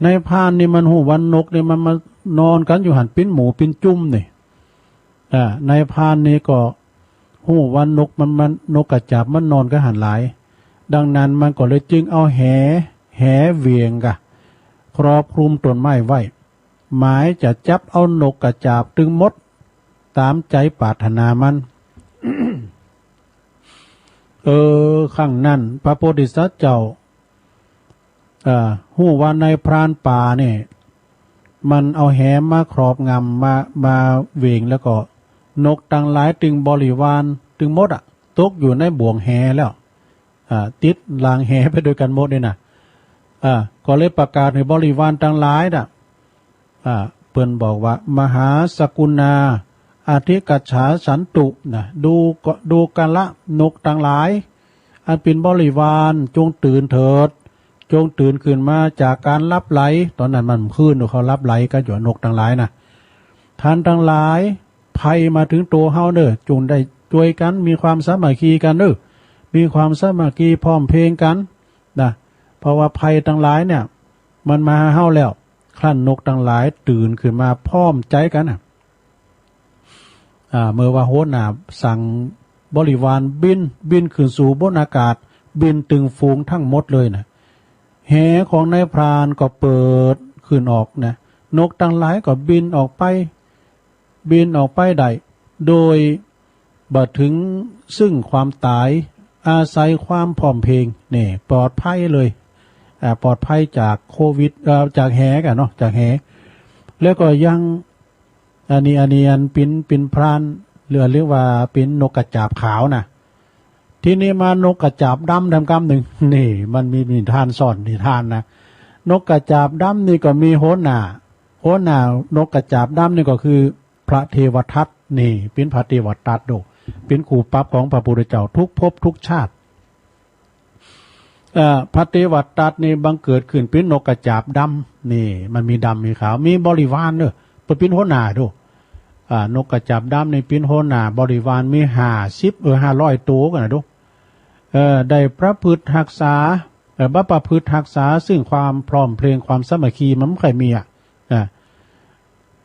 นายพรานนี่มันหูวันนกนี่มันมานอนกันอยู่หันปิ้นหมูปิ้นจุ้มนี่นายพรานนี่ก็หูวันนกมันนกกระจาบมันนอนกันหันหลายดังนั้นมันก็เลยจึงเอาแหเวียงกะครอบคลุมต้นไม้ไว้หมายจะจับเอานกกระจาบตึงมดตามใจปรารถนามัน ข้างนั้นพระโพธิสัตว์เจ้าหู้ว่าในพรานป่าเนี่ยมันเอาแหมาครอบงำมาเวงแล้วก็นกต่างหลายตึงบริวารตึงมดตกอยู่ในบ่วงแหแล้วติดลางแหไปโดยกันหมดเลยนะก็เลยประกาศให้บริวารต่างหลายเพิ่นบอกว่ามหาสกุณาอาทิกัจฉาสันตุดูกันละนกต่างหลายอันเป็นบริวารจงตื่นเถิดจงตื่นขึ้นมาจากการรับไหลตอนนั้นมันขึ้นเขารับไหลกันอยู่นกต่างหลายนะท่านต่างหลายภัยมาถึงตัวเฮาเด้อจงได้ช่วยกันมีความสามัคคีกันเด้อมีความสามัคคีพร้อมเพรียงกันนะเพราะว่าภัยต่างหลายเนี่ยมันมาเฮาแล้วครั้นนกต่างหลายตื่นขึ้นมาพร้อมใจกันเมื่อว่าโหนาสั่งบริวารบินขึ้นสู่บนอากาศบินตึงฟูงทั้งหมดเลยนะแหของนายพรานก็เปิดขึ้นออกนะนกต่างหลายก็บินออกไปได้โดยบัดถึงซึ่งความตายอาศัยความพร้อมเพรียงนี่ปลอดภัยเลยปลอดภัยจากโควิดจากแหกันเนาะจากแหแล้วก็ยังอันเป็นพรานเรียกว่าเป็นนกกระจาบขาวนะทีนี้มานกกระจาบดำกำหนึ่งนี่มันมีนิทานสอนนิทานนะนกกระจาบดำนี่ก็มีโหนานกกระจาบดำนี่ก็คือพระเทวทัตนี่เป็นพระเทวทัตโดเป็นขู่ปรับของพระพุทธเจ้าทุกภพทุกชาติพระเทวทัตนี่บังเกิดขึ้นเป็นนกกระจาบดำนี่มันมีดำมีขาวมีบริวารเนอะเป็นโหนาดูนกกระจาบดำในเป็นโหนาบริวารมี500ตัวกันนะดูได้ประพฤติรักษาประพฤติรักษาซึ่งความพร้อมเพรียงความสามัคคีมันไม่เคยมี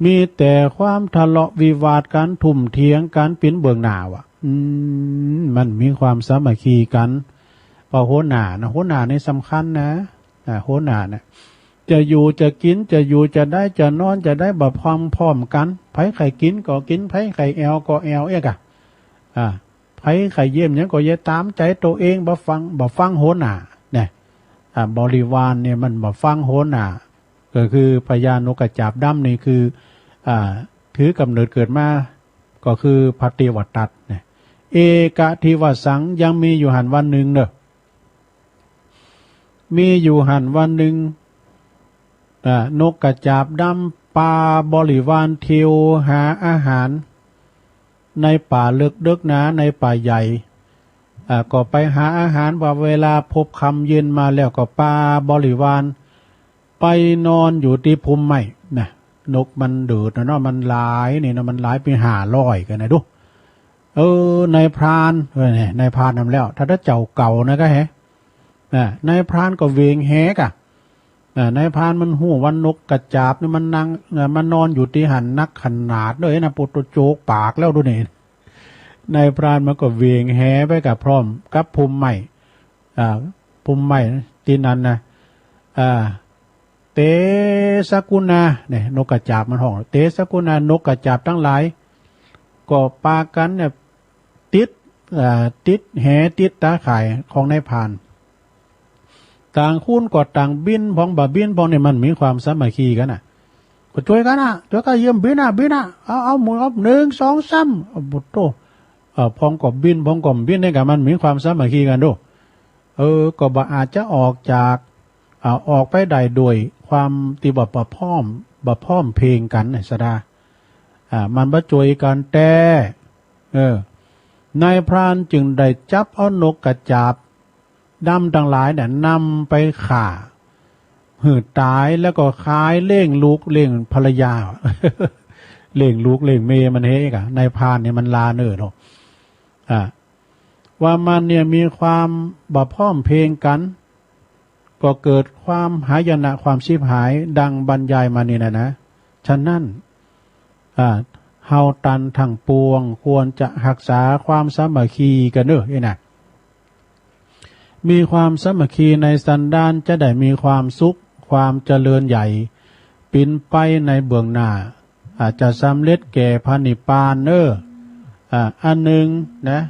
มีแต่ความทะเลาะวิวาทกันทุ่มเถียงกันเป็นเบื้องหน้ามันมีความสามัคคีกันพอโหนาในสำคัญนะโหนานะจะอยู่จะกินจะอยู่จะได้จะนอนจะได้แบบพร้อมกันไผไข่กินก็กินไผไข่แอลก็แอลไผไข่เยี่ยมยังก็เย่ตามใจตัวเองบ่ฟังโหนาเนี่ยบริวารเนี่ยมันบ่ฟังโหนาก็คือพญานกกระจาบดำนี่คือถือกำเนิดเกิดมาก็คือพระเทวทัตเนี่ยเอกทิวสังยังมีอยู่หันวันหนึ่งเนอะมีอยู่หันวันหนึ่งนกกระจาบดำปลาบริวารเที่ยวหาอาหารในป่าลึกดึกนะในป่าใหญ่ก็ไปหาอาหารว่าเวลาพบค่ำเย็นมาแล้วก็ปลาบริวารไปนอนอยู่ที่พุ่มไม้นะนกมันเดือดนะเนาะมันหลายนี่นะมันหลายไป500กันนะดูนายพรานนายพรานนำแล้วถ้าเจ้าเก่านะก็นายพรานก็เวงแหกนายพรานมันหูวันนกกระจาบนี่มันนั่งมันนอนอยู่ที่หันนักขนาดเลยนะปุตโจกปากแล้วดูนี่นายพรานมันก็เวียงแหไปกับพร้อมกับภูมิใหม่ภูมิใหม่ที่นั้นนะเตสกุณาเนี่ยนกกระจาบมันห้องเตสกุณานกกระจาบทั้งหลายก็ปากันเนี่ยติดแหติดตาข่ายของนายพรานต่างคุ้นก็ต่างบินพองบินพองเนี่ยมันมีความสามัคคีกันก็ช่วยกันช่วยกันเยี่ยมบินเอาหมุนเอา1 2 3เอาบุตโตพองก็บินพองก็บินเนี่ยกันมันมีความสามัคคีกันดูก็บ่อาจจะออกไปได้โดยความที่บ่พร้อมเพลงกันสดา มันบ่ช่วยกันแต่นายพรานจึงได้จับเอานกกระจาบดำทั้งหลายเนี่ยนำไปฆ่าหืดตายแล้วก็ขายเล่งลูกเล่งภรรยา เล่งลูกเล่งเมย์มันเฮกะนายพรานเนี่ยมันลาเนอเนาะว่ามันเนี่ยมีความบ่พร้อมเพรียงกันก็เกิดความหายนะความชีพหายดังบรรยายมานี่นะฉะนั้นเฮาตันทั้งปวงควรจะรักษาความสามัคคีกันเด้อนะมีความสามัคคีในสันดานจะได้มีความสุขความเจริญใหญ่ปินไปในเบื้องหน้าอาจจะสำเร็จแก่พระนิพพานอันหนึ่งนะ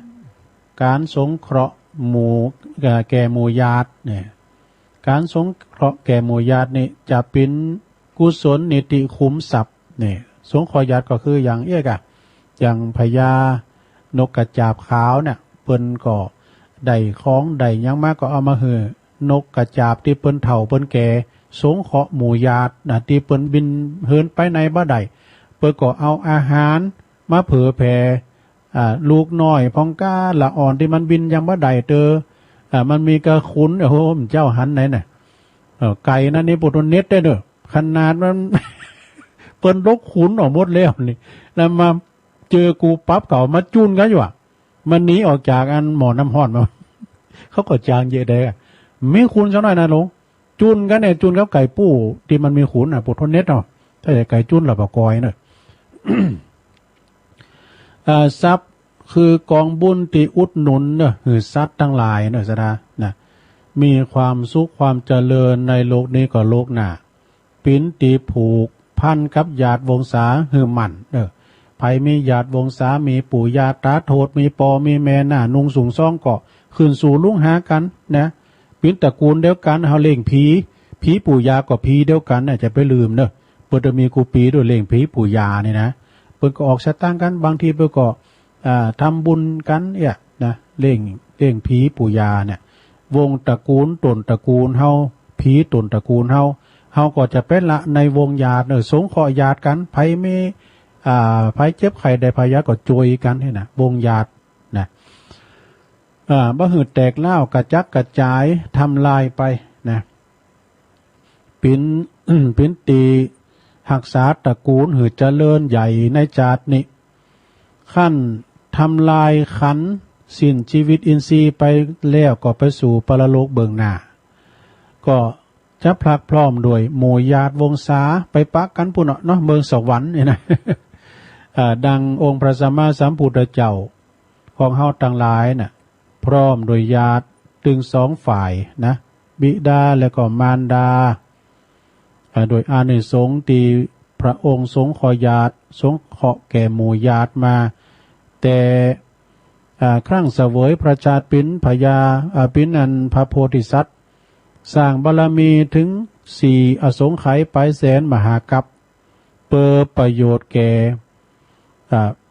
การสงเคราะห์หมู่แก่หมู่ญาติเนี่ยการสงเคราะห์แก่หมู่ญาตินี่จะเป็นกุศลนิติคุ้มทรัพย์เนี่ยสงเคราะห์ญาติก็คืออย่างอย่างพญานกกระจาบขาวเนี่ยเปิ้นก็ได้ของได้ยังมากก็เอามาหือนกกระจาบที่เปิ้นเฒ่าเปิ้นแก่สงเคราะห์หมู่ญาตินะที่เปิ้นบินเหินไปในบ่ได้เปิ้นก็เอาอาหารมาเผยแผ่ลูกน้อยพองก้าละอ่อนที่มันบินยังบ่ได้มันมีกระขุนโอ้โหเจ้าหันไหนน่ะไก่นั่นนี่ปุถุเน็ตได้เด้อขนาดมัน เปิ้นลกขุนออกหมดแล้วนี่แล้วมาเจอกูปั๊บเก่ามาจุนกันอยู่มันหนีออกจากอันหมอน้ำห้อนมา เขาก็จางเยอะเด้อมีขุนซะหน่อยนะหลวงจุนกันเนี่ยจุนกับไก่ปู้ที่มันมีขุนปุถุเน็ตเนาะถ้าไก่จุนละปะกอยเนาะ ทรัพย์คือกองบุญที่อุดหนุนเนอะคือสัตว์ทั้งหลายเนอะสดานะมีความสุขความเจริญในโลกนี้ก็โลกหน้าปิ้นตีผูกพันกับญาติวงศาหือมันไผมีญาติวงศามีปู่ย่าตาโทษมีปอมีแม่หน้านุงสูงซ่องเกาะขึ้นสู่ลุงหากันนะปิ้นตระกูลเดียวกันเฮาเล่งผีปู่ย่าก็ผีเดียวกันน่ะจะไปลืมเนอะเปิดมีกูปีด้วยเล่งผีปู่ย่านี่นะเปิดก็ออกสตางค์กันบางทีเปิดก็ทำบุญกันเนี่ยนะเล่งผีปู่ย่าเนี่ยวงตระกูลตนตระกูลเฮาผีตนตระกูลเฮาก็จะเป็นละในวงญาติสงเคราะห์ญาติกันไผมีไผเจ็บไข้ได้พยาก็จวยกันให้นะวงญาตินะบ่หืดแตกเล่ากระจักกระจายทำลายไปนะปิ้นตีหักษาตระกูลหืดเจริญใหญ่ในจาตินี้ขั้นทำลายขันสิ้นชีวิตอินทรีย์ไปแล้วก็ไปสู่ปรโลกเบื้องหน้าก็จะพลักพร้อมด้วยหมู่ญาติวงศาไปปักกันปุ่นเนาะเมืองสวรรค์นี่นะ ดังองค์พระสัมมาสัมพุทธเจ้าของเฮาทั้งหลายน่ะพร้อมโดยญาติถึงสองฝ่ายนะบิดาและก็มารดาโดยอานิสงส์ที่พระองค์สงเคราะห์ญาติสงเคราะห์แก่หมู่ญาติมาแต่ครั้งเสวยพระชาติปินพญาปินนันพระโพธิสัตว์สร้างบารมีถึง4อสงไขยไปแสนมหากัปเปิดประโยชน์แก่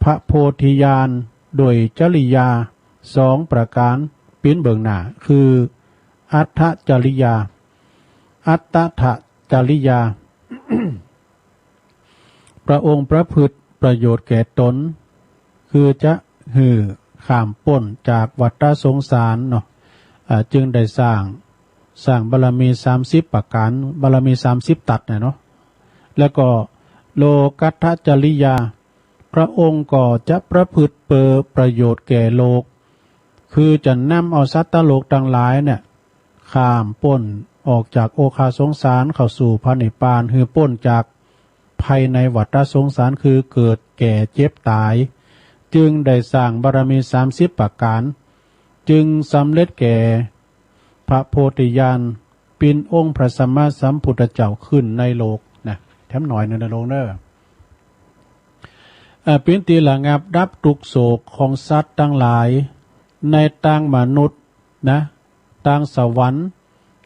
พระโพธิญาณโดยจริยา2ประการปินเบื้องหน้าคืออัตถจริยาอัตตถจริยา พระองค์ประพฤติประโยชน์แก่ตนคือจะข้ามพ้นจากวัฏสงสารเนาะจึงได้สร้างบารมี30ประการบารมี30ตัดเนาะแล้วก็โลกัตถจริยาพระองค์ก็จะประพฤติเปิดประโยชน์แก่โลกคือจะนำเอาสัตว์โลกทั้งหลายเนี่ยข้ามพ้นออกจากโอคาสงสารเข้าสู่พระนิพพานคือพ้นจากภัยในวัฏสงสารคือเกิดแก่เจ็บตายจึงได้สร้างบารมี30ประการจึงสำเร็จแก่พระโพธิญาณเป็นองค์พระสัมมาสัมพุทธเจ้าขึ้นในโลกนะแถมหน่อยนึงนะโลกเนอะเป็นตีระงับดับทุกโศกของสัตว์ทั้งหลายในต่างมนุษย์นะต่างสวรรค์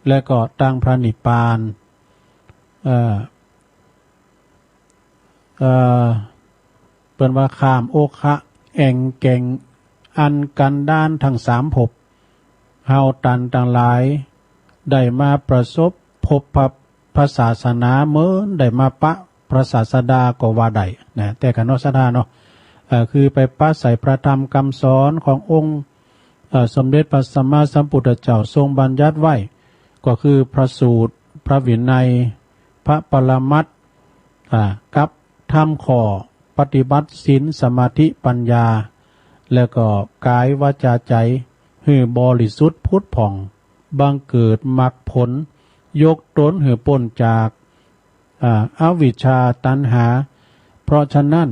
และก็ต่างพระนิพพานเป็นว่าข้ามโอคะแอ่งแก่งอันกันด้านทั้ง3ภพเฮาตันต่างหลายได้มาประสบพบพระศาสนาเมื่อได้มาปะ พระศาสดาก็ว่าได้นะแต่กันเนาะศรัทธาเนาะคือไปป้าใส่พระธรรมคำสอนขององค์สมเด็จพระสัมมาสัมพุทธเจ้าทรงบัญญัติไว้ก็คือพระสูตรพระวินัยพระปรมัตถ์กับธรรมข้อปฏิบัติศีลสมาธิปัญญาแล้วก็กายวาจาใจให้บริสุทธิ์พุทธผ่องบังเกิดมรรคผลยกตนให้พ้นจากอวิชชาตัณหาเพราะฉะนั้น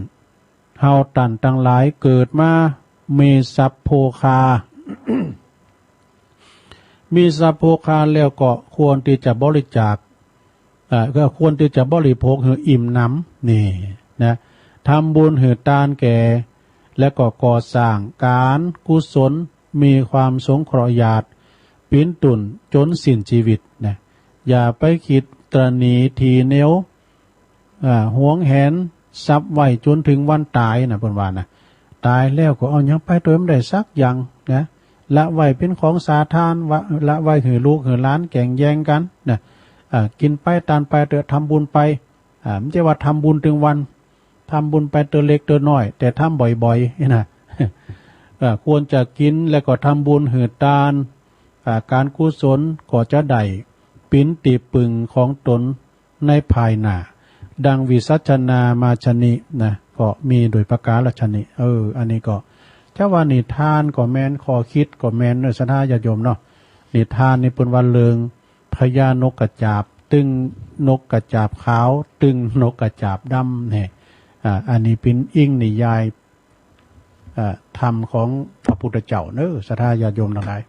เฮาตันทั้งหลายเกิดมามีทรัพย์โภคา มีทรัพย์โภคาแล้วก็ควรที่จะบริจาคก็ควรที่จะบริโภคให้อิ่มหนำนี่นะทำบุญให้ทานแก่และก็ก่อสร้างการกุศลมีความสงเคราะห์ญาติปิ้นตุนจนสิ้นชีวิตนะอย่าไปคิดตรณีทีเหนียวหวงแหนทรัพย์ไว้จนถึงวันตายนะเพิ่นว่านะตายแล้วก็เอาหยังไปโดยไม่ได้สักอย่างนะละไว้เป็นของสาธารละไว้ให้ลูกให้หลานแข่งแย่งกันนะกินไปทานไปเถอะทำบุญไปไม่ใช่ว่าทำบุญถึงวันทำบุญไปตัวเล็กตัวน้อยแต่ทำบ่อยๆนะควรจะกินแล้วก็ทำบุญหืดทานการกุศลก็จะได้ปิ้นตีปึงของตนในภายหน้าดังวิสัชนามาชนินะก็มีโดยประการละชนิอันนี้ก็เจ้าว่านิทานก็แม่นขอคิดก็แม่นเนศนาญาโยมเนาะนิทานนี่เป็นวันเลิงพญานกกระจาบตึงนกกระจาบขาวตึงนกกระจาบดำเนี่ยอันนี้เป็นอิงนิยายธรรมของพระพุทธเจ้าเนอะศรัทธาญาโยมทั้งหลาย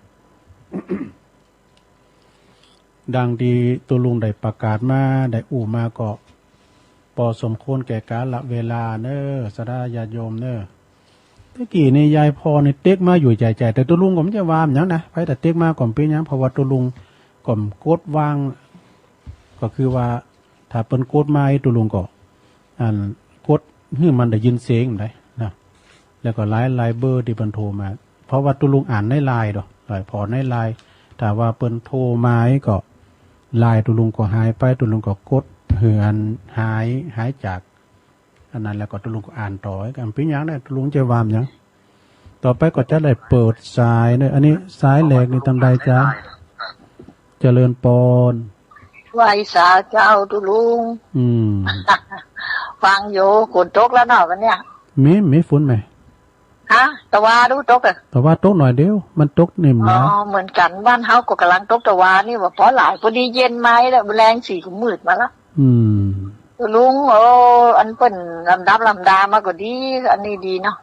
ดังที่ตัวลุงได้ประกาศมาได้อู่มาก็พอสมควรแก่กาลเวลาเนอะศรัทธาญาโยมเนอะตะกี้นี่ยายพอนี่เต็กมาอยู่ใจแต่ตัวลุงก็ไม่จะวามอย่างนะไปแต่เต็กมาก่อนเป็นอย่างเพราะว่าตัวลุงก่อนโคตรวางก็คือว่าถ้าเป็นโคตรไม้ตัวลุงก็โคตรให้มันได้ยินเสียงได้นะแล้วก็ไลน์เบอร์ที่เป็นโทรมาเพราะว่าตัวลุงอ่านในไลน์ดอกพอในไลน์แต่ว่าเป็นโทรไม้ก็ไลน์ตัวลุงก็หายไปตัวลุงก็กดเหือนหายจากอันนั้นแล้วก็ตัวลุงก็อ่านต่อกันเป็นอย่างนั้นตัวลุงจะวามอย่างต่อไปก็จะได้เปิดสายเนี่ยอันนี้สายแหลกนี่ตำใดจ้าเจริญปอนไหวสาเจ้าตุลุงฟังอยู่ฝนตกแล้วเนาะวันเนี้ยมีฝนไหมฮะตะวาดูตกตะวาตกหน่อยเดียวมันตกนิ่มนะเหมือนกันบ้านเฮาก็กำลังตกตะวานี่ว่าพอหลายพอดีเย็นไม้แล้วแรงสีก็มืดมาแล้วลุงอันเปิ้นลำดามาก็ดีอันนี้ดีเนาะ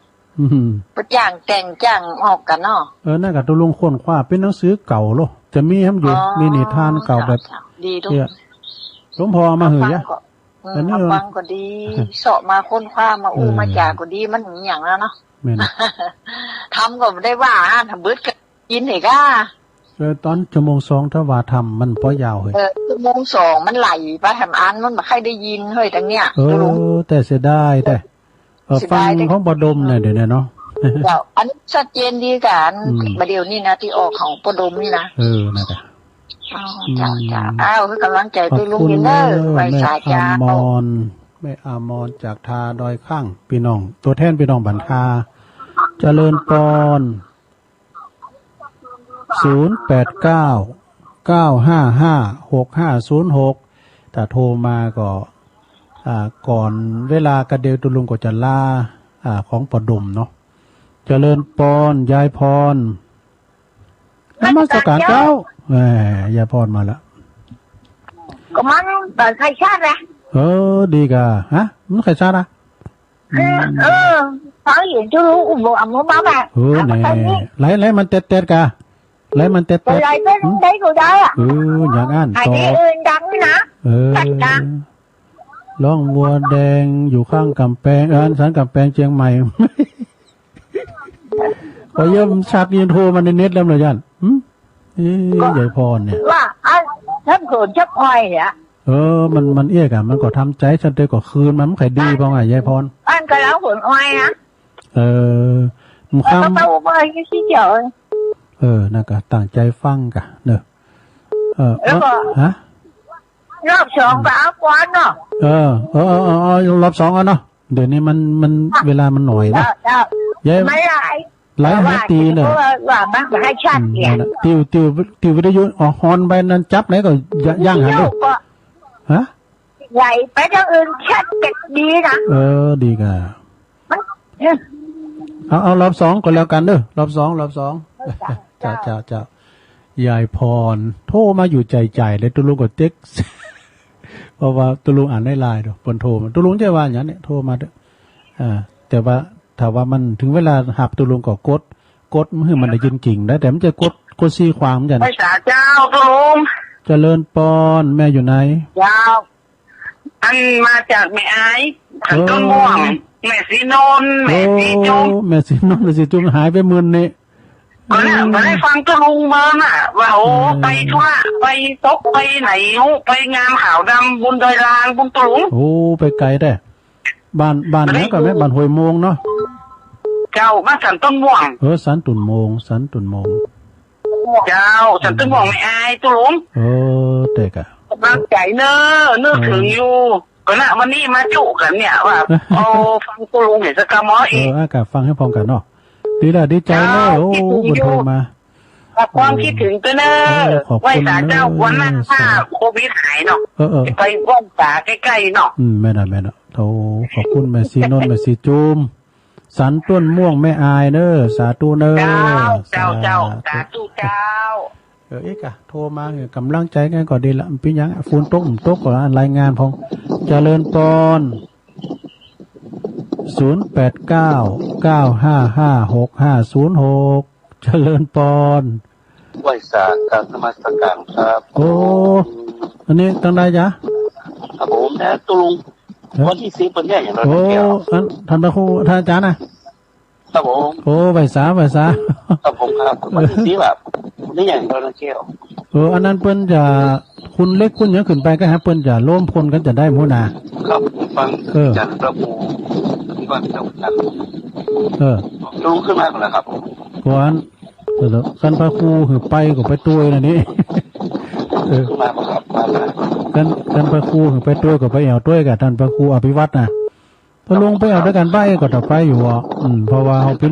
ประจ้างแต่งจ้างออกกันเนาะน่ากับตัวลุงค้นคว้าเป็นหนังสือเก่าโลจะมีให้อยู่มีนิทานเก่าแบบดีทุกหลวงพ่อมาเหยะอันนี้ฟังก็ดีเสาะมาค้นคว้ามามาจากก็ดีมันอย่างแล้วเนาะทำก็ได้ว่าทำเบิดกินเหรอตอนชั่วโมง2ถ้าว่าทำมันพอยาวเฮ้ยชั่วโมง2มันไหลไปทำอันมันมาใครได้ยินเฮ้ยทั้งเนี้ยแต่เสียดายแต่ฟังของบดมเนี่ยเดี๋ยวนี้เนาะอันนี้ชัดเจนดีกันประเดี๋ยวนี้นะที่ออกของบดมนี่นะนะครับจ้าคือกำลังใจตัวลุงยินเนอร์ไปสายจ้าแม่อามอนจากทาดอยข้างพี่น้องตัวแทนพี่น้องบันทาเจริญปอน0899555606ถ้าโทรมาก็ก่อนเวลากระเดียวตุลุงก็จะล่าของปดมเนาะเจริญปอนยายพรนมัสการเจ้ายายพรมาแล้วก็มันเปิดใครชาตินะดีกะฮะมันใครชาติอ่ะฟังอยู่จูอุ้มบอกอ่ะมึงบ้าแบบเนี่ยไหลมันเต็ดกะไหลมันเต็ดไหลเป็นได้กูได้อ่ะอย่างนั้นต่ออื่นดังนะล่องวัวแดงอยู่ข้างกำแพงสันกำแพงเชียงใหม่พอเยี่ยมชักยืนโทรมาในเน็ตแล้วเลยยันใหญ่พรเนี่ยว่าท่านโขนชักอ้อยเนี่ยมันเอี้ยกันมันก็ทำใจฉันเตยก็คืนมันไม่ค่อยดีเพราะไงยายพรอันก็แล้วผลอ้อยนะมึงข้ามเอาไปขี้เกียจน่ะก็ตั้งใจฟังกันเนอะแล้วก็ฮะ รอบสองก็เอาก่อนเนาะรอบสองเนาะเดี๋ยวนี้มันเวลามันหน่อยนะยายไม่หลายนาทีเลยว่ามันให้ชัดเนี่ยติววิทยุฮอนไปนั้นจับไหนก็ย่างหันเลยฮะใหญ่ไปทางอื่นชัดเด็ดดีนะดีกันเอารอบสองก็แล้วกันเด้อรอบสองจ้ายายพรโทรมาอยู่ใจเลยตุลุงก็เต็กเพราะว่าตุลุงอ่านได้ไลน์ดอกเพิ่นโทรมาตุลุงใจว่าอย่างนี้โทรมาเด้อแต่ว่าถ้าว่ามันถึงเวลาหับตุลุงก็กดมือมันได้ยินจริงได้แต่มันจะกดซีความจังไม่สาเจ้าตุลุงเจริญปอนแม่อยู่ไหนยาวอันมาจากแม่ไอ้ต้นม่วงแม่สีนนแม่สีจุ้มแม่สีนนแม่สีจุ้มหายไปมื้อนี้ก็เนี่ยมาได้ฟังตุลุงเมืองอ่ะว่าโอ้ไปทั่วไปตกไปไหนไปงานขาวดำบุญดอยลางบุญตุลุงโอ้ไปไกลได้บ้านนี้ก็แม่บ้านห้วยโมงเนาะเจ้าบ้านสันต้นม่วงสันตุ่นโมงเจ้าสันต้นม่วงไม่อายตุลุงเด็กอะบางใจเนอะถึงอยู่ก็น่ะวันนี้มาจุกันเนี่ยว่าฟังตุลุงเห็นสักกะมออีกอากาศฟังให้พร้อมกันเนาะดีใจเนอะบุญโทรมาความคิดถึงตัวเนอะไหว้ศาลเจ้าวันนั้นถ้าโควิดหายเนาะไปว่องศาใกล้ๆเนาะแม่น่ะโธ่ขอบคุณแม่ซีนนแม่ซีจุมสันต้นม่วงแม่อายเนอะสาธุเนอะเจ้าสาธุเจ้าเอกโทรมาเนี่ยกำลังใจกันก่อนดีละพี่ยังฟูนตกก่อนรายงานพองเจริญปอน0899556506เจริญปอนไหว้ศาลกับนมัสการครับโอ้อันนี้ตั้งได้จ้ะครับผมนะตุลุงวันที่10เป็นแย่อย่างเราแก้วท่านพระครูท่านอาจารย์นะครับผมใบสาครับผมครับวันที่10แบบนี่อย่างเราแก้วอันนั้นเปิ้นจะคุณเล็กคุณยังขึ้นไปก็ฮะเปิ้นจะร่วมพลกันจะได้มื้อนาครับฟังจันทร์พระครูที่ว่าเจ้าจันทร์ตุลุงขึ้นมาก่อนนะครับก่อนท่านพระครูคือไปก็ไปตัวน่ะนี่ขึ้นมาครับท่านพระครูคือไปตัวก็ไปเอาด้วยกับท่านพระครูอภิวัตนะพอลงไปเอาด้วยกันไปก็ต่อไปอยู่เพราะว่าเขาเป็น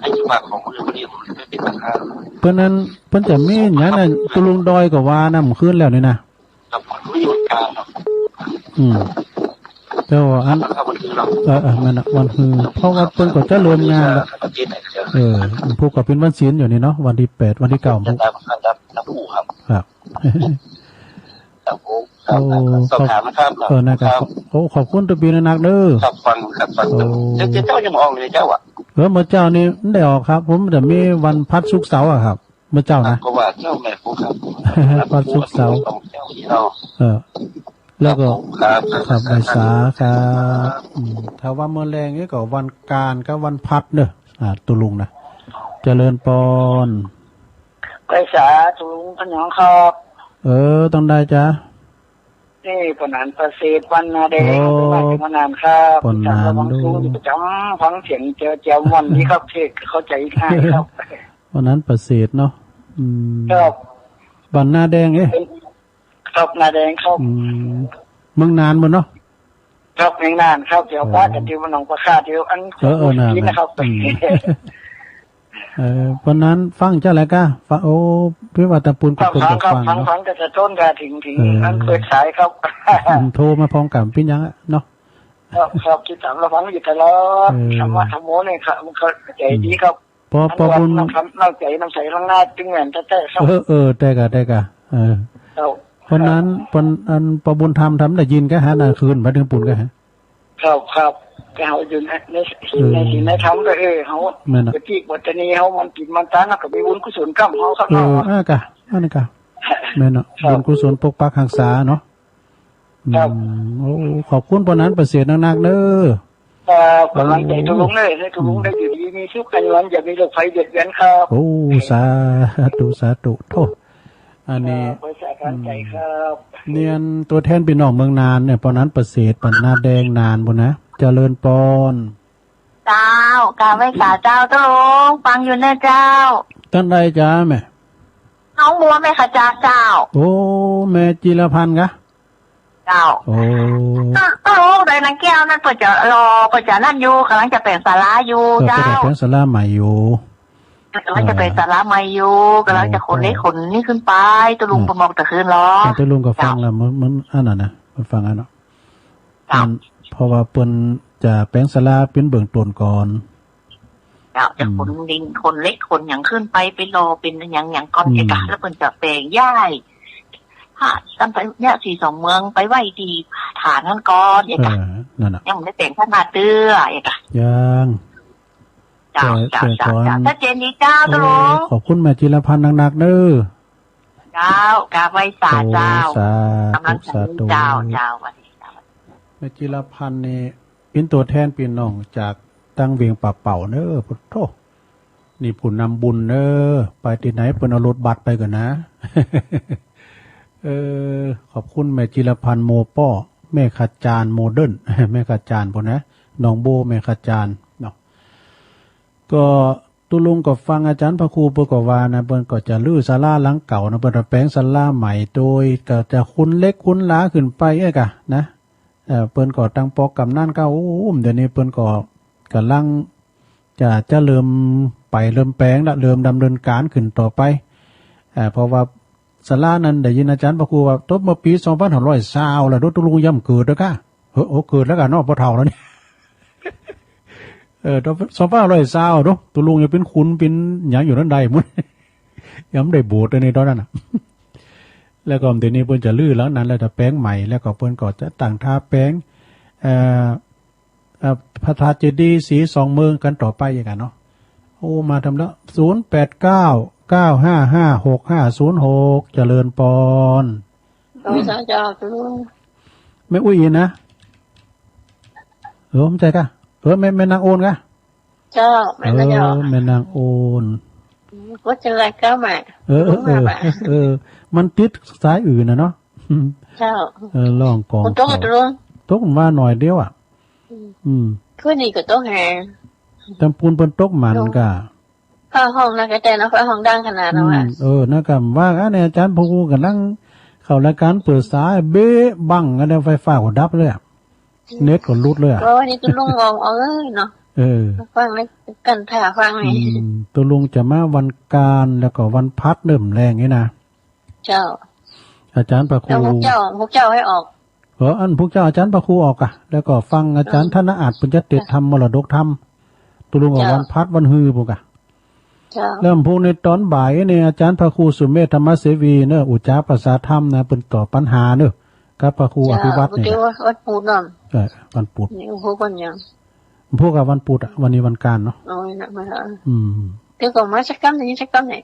ไอ้จังหวะของคนนี้ไม่เป็นปัญหาเพราะนั้นเพิ่นจะมีอย่างนั้นตุลุงดอยก็ว่าน้ำขึ้นแล้วนี่นะครับผมรู้อยู่กลางครับแต่ว่าอันมันวันคือเพราะว่าเพิ่นก็จะรวมงานแล้วพวกก็เป็นวันศีลอยู่นี่เนาะวันที่8วันที่9พวกครับผู้ครับครับสอบถามนะครับนะครับขอบคุณตัวปีนักเด้อครับฟังเจ้ายังมองเลยเจ้าอ่ะเมื่อเจ้านี่ได้ออกครับผมแต่มีวันพัดศุกร์เสาร์อะครับเมื่อเจ้านะก็ว่าเจ้าแม่ผู้ครับพัดศุกร์เสาร์แล้วก็ครับใบสาครับถ้าว่าเมื่อแรงนี่ก็วันการกับวันพัดเด้อตุลุงนะเจริญปอนใบสาตุลุงพน้องครับต้องได้จ้ะนี่ปนันประเสริฐวันนาเดงมานานครับจำระวังดูจำฟังเสียงเจ้าวันนี้ครับเทศเข้าใจง่ายครับวันนั้นประเสริฐเนาะครับวันนาแดงครับนาแดงครับเมืองนานหมดเนาะครับเมืองนานครับเดี๋ยวป้าจะดิวน้องประคาเดี๋ยวอันนี้นะครับวันนั้นฟังเจ้าอะไรก้าฟังพี่วัตปุณกับคนกับฟังจะต้นกาถึงนั้นเปิดสายครับโทรมาพร้อมกับพี่ยังเนาะครับคิดถามเราฟังอยู่ตลอดคำว่าคำโม้เนี่ยครับมันเข้าใจดีครับพอบุญน้ำใจน้ำใสข้างหน้าจึงเหมือนแต่ครับได้กะเพราะนั้นพอบุญทำได้ยินก็ฮะน่ะคืนมาถึงปุ่นก็ฮะครับเขาอยู่ในสิ่งในธรรมก็เขาปฏิบัตินี้เขามันกินมันตานก็มีบุญกุศลกั้มเขาครับอันนี้กะแม่เนาะบุญกุศลปกปักรักษาเนาะขอบคุณปนั้นประเสริฐนักเด้อกำลังใจทุลุงเลยให้ทุลุงได้อยู่ดีมีสุขกันวันอย่ามีโรคภัยเดือดร้อนครับสาธุโทษอันนี้เนียนตัวแทนพี่น้องเมืองนานเนี่ยปนั้นประเสริฐปนาแดงนานบนนะเจริญปอนเจ้ากาไว้ขาเจ้าตุลุงฟังอยู่นะเจ้าท่านใดจ้าแม่น น้องบัวแม่ขจาเจ้าโอ้แม่จิรพันธ์กะเจ้าโอ้ได้นางแก้วนั่นเปิดจะรอเปิดจะนั่นอยู่กำลังจะเป็นศาลาอยู่เจ้าเป็นศาลาใหม่อยู่กำลังจะเป็นศาลาใหม่อยู่กำลังจะขนเล็กขนนี่ขึ้นไปตัวลุงประมงตะคืนรอตัวลุงก็ฟังแล้วมันอันนั้นนะมันฟังอันเนาะเพราะว่าเปิ้นจะแปลงศาลาเป็นเบื้องต้นก่อนจะขนดินขนเล็กขนอย่างขึ้นไปรอเป็นอย่างก้อนใหญ่กันแล้วเปิ้นจะแปลงย่ายตั้งไปเนี่ย42เมืองไปไหว้ดีฐานนั่นก่อนอย่างกันยังไม่ได้แต่งขนาดเตื้ออย่างกันยังเจ้าถ้าเจนดีเจ้าตลงขอบคุณแม่จิรพันธ์นักๆเด้อเจ้ากาไว้สาเจ้ากำลังสาเจ้าวันนี้แม่จิรพันธ์นี่เป็นตัวแทนพี่น้องจากตั้งเวียงป่าเป่าเด้อพุทโธนี่ผู้นำบุญเด้อไปที่ไหนเปิ้นเอารถบัสไปก่อนนะขอบคุณแม่จิรพันธ์โมป้อแม่ขจารโมเดิร์นแม่ขจารพวกนะน้องโบแม่ขจารเนาะก็ตุลุงก็ฟังอาจารย์พระครูเปิ้นก็ว่านะเปิ้นก็จะลื้อศาลาหลังเก่านะเปิ้นจะแปลงศาลาใหม่โดยก็จะคุ้นเล็กคุ้นหลาขึ้นไปกะนะเปิ้นก็ตั้งปอกกำนั่นก็เดี๋ยวนี้เปิ้นก็กำลังจะเริ่มแปลงละเริ่มดำเนินการขึ้นต่อไปเพราะว่าศาลานั้นได้ยินอาจารย์พระครูว่าตบมาปี2520แล้วตุลุงย่ำเกิดแล้วกะเกิดแล้วกะเนาะบ่เฒ่าแล้วนี่2520เนาะตุลุงยังเป็นขุนเป็นหยังอยู่นั่นใดมื้อยังได้โบสถ์ในตอนนั้นน่ะแล้วก็เดี๋ยวนี้เพิ่นจะลื้อหลังนั้นแล้วจะแปลงใหม่แล้วก็เพิ่นก็จะตั้งท่าแปลงพระธาตุเจดีย์สี2เมืองกันต่อไปอย่างกันเนาะโอ้มาทำแล้ว0899556506เจริญปอนสาเจ้าลุงไม่อุ้ยนะผมใจกะแม่นางโอนกะเจ้าแม่นางแม่นางโอนก็จะอะไรก็มามันติดสายอื่นนะเนาะเจ้าลองกองตกมาหน่อยเดียวอ่ะคือนี่ก็ต้องแหงตำปูนเปิ้นตกมันกะเข้าห้องนะแต่นะเข้าห้องดังขนาดนั้นนะกะว่าเนี่ยอาจารย์พงศ์กำลังเข้ารายการเปิดสายเบ๊บังอันไฟฟ้าก็ดับเลยเน็ตก็รุดเลยก็นี่ตัวลุงงงเนาะฟังเลยกันถ่าฟังนี่ตัวลุงจะมาวันการแล้วก็วันพัดเริ่มแรงนี่นะเจ้าอาจารย์พระครูพวกเจ้าให้ออกอันพวกเจ้าอาจารย์พระครูออกแล้วก็ฟังอาจารย์ธนอาจปัญญติธรรมมรดกธรรมตัวลุงออกวันพัดวันฮือพวกเริ่มพวกในตอนบ่ายเนี่ยอาจารย์พระครูสุเมธธรรมเสวีเนอะอุจจาภาษาธรรมนะเป็นตอบปัญหาเนอะกับพระครูอภิวัตเนี่ยวันพุธเนาะวันพุธนี่พวกวันยังพวกกับวันพุธวันนี้วันการเนาะเดี๋ยวก่อนมาสักคำนี้สักคำไหน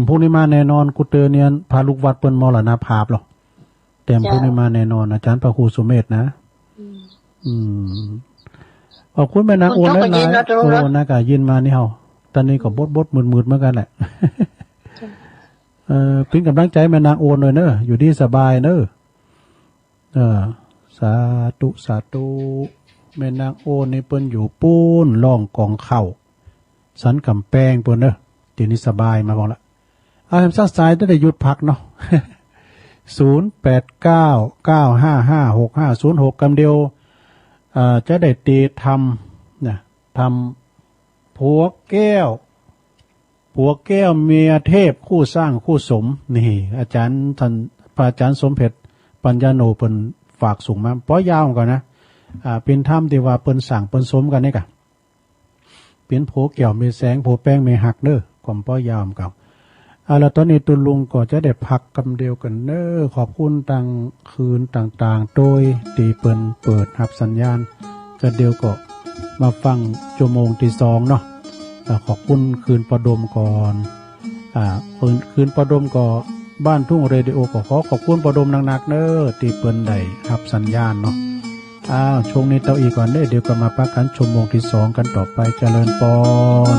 พวกนี้มาแน่นอนกูเตือนเนี่ยพาลูกวัดเปิ้นมรณภาพหรอกแต่พวกนี้มาแน่นอนอาจารย์พระครูสุเมธนะขอบคุณแม่นางโอนหลายๆนะกะยินมานี่เฮาตอนนี้ก็บดมืดๆเหมือนกันแหละเป็นกำลังใจแม่นางโอนเลยเนอะอยู่ดีสบายเนอะสาธุแม่นางโอนนี่เปิ้นอยู่ปูนล่องกองเข้าสันกำแพงเปิ้นเนอะเดี๋ยวนี้สบายมาบอกละซักสายได้หยุดพักเนาะ0899556506กำเดียวจะได้ตีทำผัวแก้วเมียเทพคู่สร้างคู่สมนี่อาจารย์ท่านพระอาจารย์สมเพชรปัญญาโนเปิ้นฝากส่งมาป้อยาวก่อนนะเป็นถ้ำที่ว่าเปิ้นสั่งเปิ้นสมกันนี่กะเป็นโผแก้วมีแสงโผแป้งมีหักเด้อความป้อยาวเก่าแล้วตอนนี้ตุลุงก็จะได้พักกำเดียวกันเนอขอบคุณต่างคืนต่างๆโดยตีเปิดรับสัญญาณก็เดียวก็มาฟังชั่วโมงที่2เนาะขอบคุณคืนประดมก่อนคืนประดมก็บ้านทุ่งเรดิโอก็ขอบคุณประดมหนักๆเนอตีเปิ้นได้รับสัญญาณเนาะช่วงนี้เต้าอีก่อนเด้อเดี๋ยวก็มาพักกันชั่วโมงที่2กันต่อไปเจริญปอน